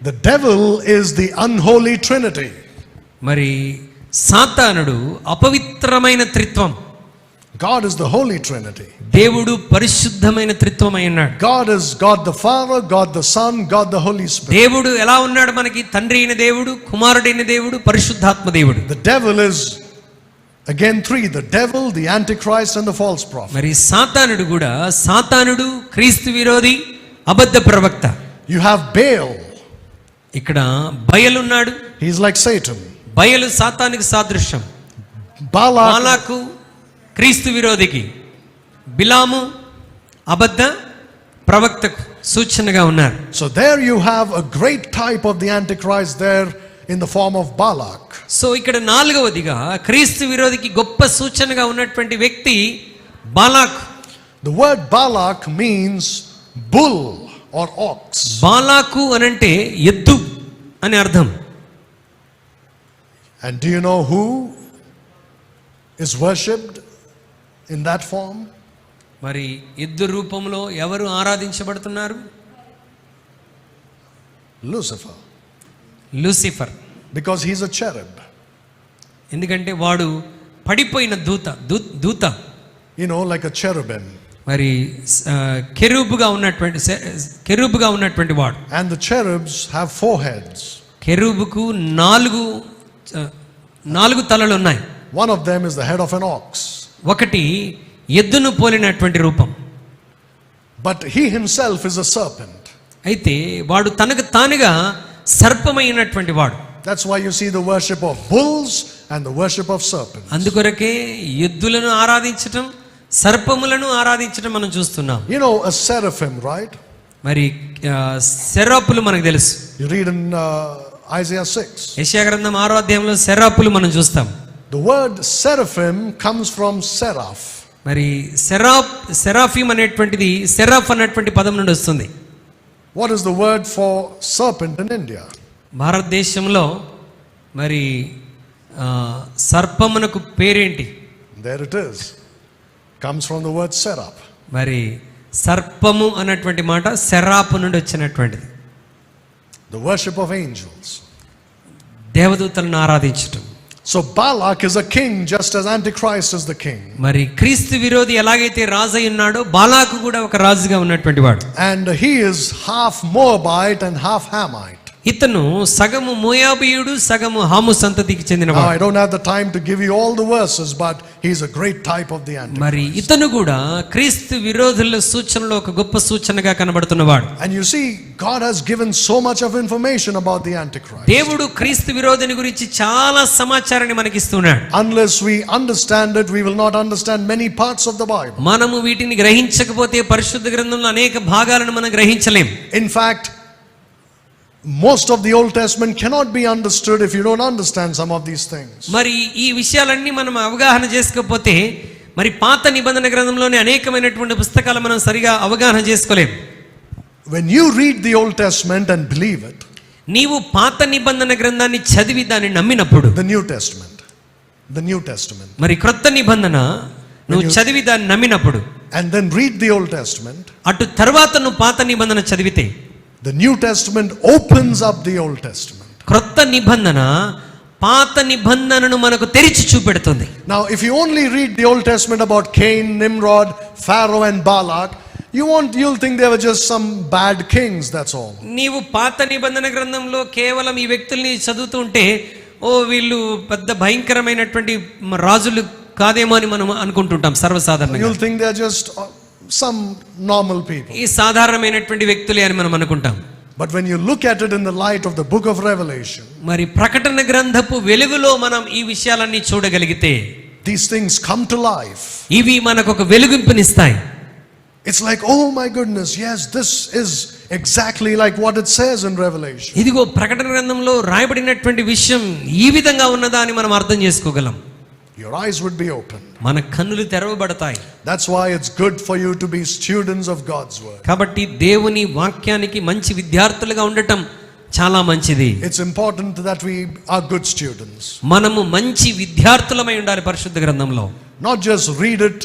The devil is the unholy trinity. మరి సాతానుడు అపవిత్రమైన త్రిత్వం, God is the holy trinity. దేవుడు పరిశుద్ధమైన త్రిత్వం అయి ఉన్నాడు. God is God the Father, God the Son, God the Holy Spirit. దేవుడు ఎలా ఉన్నాడు మనకి? తండ్రి అయిన దేవుడు, కుమారుడైన దేవుడు, పరిశుద్ధాత్మ దేవుడు. The devil is again 3, the devil, the Antichrist, and the false prophet. మరి సాతానుడు కూడా, సాతానుడు, క్రీస్తు విరోధి, అబద్ధ ప్రవక్త. You have Baal. ఇక్కడ బయలున్నాడు. He's like Satan. బయలు సాతానికి సాదృశ్యం. Balak, బాలాకు క్రీస్తు విరోధికి, బిలాము అబద్ధ ప్రవక్తకు సూచనగా ఉన్నారు. so there you have a great type of the Antichrist there in the form of Balak. So ఇక్కడ 4వదిగా క్రీస్తు విరోధికి గొప్ప సూచనగా ఉన్నటువంటి వ్యక్తి బాలాక్. The word Balak means bull or ox. బాలాకు అనంటే ఎద్దు అని అర్థం. And do you know who is worshipped in that form? మరి ఎద్దు రూపంలో ఎవరు ఆరాధించబడుతున్నారు? Lucifer. Lucifer. Because he's a cherub. ఎందుకంటే వాడు పడిపోయిన దూత. You know, like a cherubim. మరి కెరూబుగా ఉన్నటువంటి వాడు. And the cherubs have 4 heads. కెరూబుకు 4 తలలు ఉన్నాయి. One of them is the head of an ox. ఒకటి ఎద్దును పోలినటువంటి రూపం. But he himself is a serpent. అయితే వాడు తనకు తానుగా సర్పమైనటువంటి వాడు. That's why you see the worship of bulls and the worship of serpents. అందుకొరకే ఎద్దులను ఆరాధించటం, సర్పములను ఆరాధించటం మనం చూస్తున్నాం. You know a seraphim, right? మరి సెరాపులు మనకు తెలుసు. You read in Isaiah 6. యెషయా గ్రంథం 6వ అధ్యాయంలో సెరాపులు మనం చూస్తాం. The word seraphim comes from seraph. మరి సెరాఫిమ్ అనేటువంటిది సెరాఫ్ అనేటువంటి పదం నుండి వస్తుంది. What is the word for serpent in India? భారతదేశంలో మరి సర్పమునకు పేరేంటి? There it is. Comes from the word seraph. మరి సర్పము అన్నటువంటి మాట సెరాపు నుండి వచ్చినటువంటిది. The worship of angels. దేవదూతలను ఆరాధించటం. So Balak is a king just as Antichrist is the king. మరి క్రీస్తు విరోధి ఎలాగైతే రాజు అయి ఉన్నాడో బాలాకు కూడా ఒక రాజుగా ఉన్నటువంటి వాడు. And he is half Moabite and half Hamite. ఇతను సగము మోయాబీయుడు, సగము హాము సంతతికి Now, చెందినవాడు. I don't have the time to give you all the verses, but he's a great type of the Antichrist. మరి ఇతను కూడా క్రీస్తు విరోధుల సూచనలో ఒక గొప్ప సూచనగా కనబడుతున్నవాడు. And you see, God has given so much of information about the Antichrist. దేవుడు క్రీస్తు విరోధిని గురించి చాలా సమాచారాన్ని మనకి ఇస్తున్నాడు. Unless we understand it, we will not understand many parts of the Bible. మనము వీటిని గ్రహించకపోతే పరిశుద్ధ గ్రంథంలో అనేక భాగాలను మనం గ్రహించలేం. In fact, Most of the Old Testament cannot be understood if you don't understand some of these things. మరి ఈ విషయాలన్నీ మనం అవగాహన చేసుకోకపోతే మరి పాత నిబంధన గ్రంథంలోని అనేకమైనటువంటి పుస్తకాలు మనం సరిగా అవగాహన చేసుకోలేం. When you read the Old Testament and believe it, నీవు పాత నిబంధన గ్రంథాన్ని చదివి దాన్ని నమ్మినప్పుడు, the New Testament, మరి క్రొత్త నిబంధన నువ్వు చదివి దాన్ని నమ్మినప్పుడు, and then read the Old Testament, అటు తర్వాత నువ్వు పాత నిబంధన చదివితే the New Testament opens up the Old Testament. క్రొత్త నిబంధన పాత నిబంధనను మనకు తెరిచి చూపెడుతుంది. Now, if you only read the Old Testament about Cain, Nimrod, Pharaoh and Balak, you'll think they were just some bad kings, that's all. నీవు పాత నిబంధన గ్రంథంలో కేవలం ఈ వ్యక్తుల్ని చదువుతుంటే వీళ్ళు పెద్ద భయంకరమైనటువంటి రాజులు కాదేమో అని మనం అనుకుంటుంటాం సర్వసాధారణంగా. You'll think they're just some normal people. ఈ సాధారణమైనటువంటి వ్యక్తులే అని మనం అనుకుంటాం. But when you look at it in the light of the book of Revelation, మరి ప్రకటన గ్రంథపు వెలుగులో మనం ఈ విషయాలన్నీ చూడగలిగితే these things come to life. ఇవి మనకు ఒక వెలుగునిస్తాయి. It's like, oh my goodness, yes, this is exactly like what it says in Revelation. ఇదిగో ప్రకటన గ్రంథంలో రాయబడినటువంటి విషయం ఈ విధంగా ఉన్నదా అని మనం అర్థం చేసుకోగలం. Your eyes would be opened. మన కన్నులు తెరవబడతాయి. That's why it's good for you to be students of God's word. కాబట్టి దేవుని వాక్యానికి మంచి విద్యార్థులుగా ఉండటం చాలా మంచిది. It's important that we are good students. మనము మంచి విద్యార్థులమై ఉండాలి పరిశుద్ధ గ్రంథంలో. Not just read it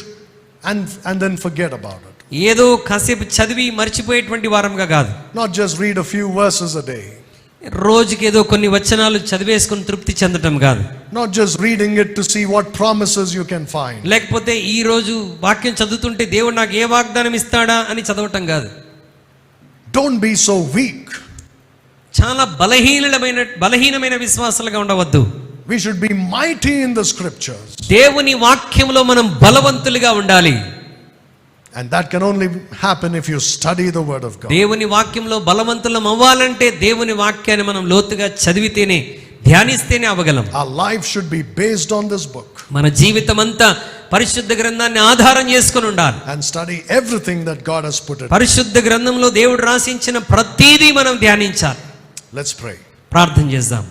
and then forget about it. ఏదో కాసేపు చదివి మర్చిపోయేటువంటి వారంగా కాదు. Not just read a few verses a day. రోజుకి ఏదో కొన్ని వచనాలు చదివేసుకుని తృప్తి చెందటం కాదు. Not just reading it to see what promises you can find. లేకపోతే ఈ రోజు వాక్యం చదువుతుంటే దేవుడు నాకు ఏ వాగ్దానం ఇస్తాడా అని చదవటం కాదు. Don't be so weak. చాలా బలహీనమైన విశ్వాసాలుగా ఉండవద్దు. We should be mighty in the scriptures. దేవుని వాక్యంలో మనం బలవంతులుగా ఉండాలి. And that can only happen if you study the word of God. దేవుని వాక్యంలో బలవంతులం అవ్వాలంటే దేవుని వాక్యాన్ని మనం లోతుగా చదివితేనే ధ్యానిస్తేనే అవ్వగలం. Our life should be based on this book. మన జీవితం అంతా పరిశుద్ధ గ్రంథాన్ని ఆధారం చేసుకొని ఉండాలి. And study everything that God has put it. పరిశుద్ధ గ్రంథంలో దేవుడు రాసించిన ప్రతిదీ మనం ధ్యానించాలి. Let's pray. ప్రార్థన చేద్దాం.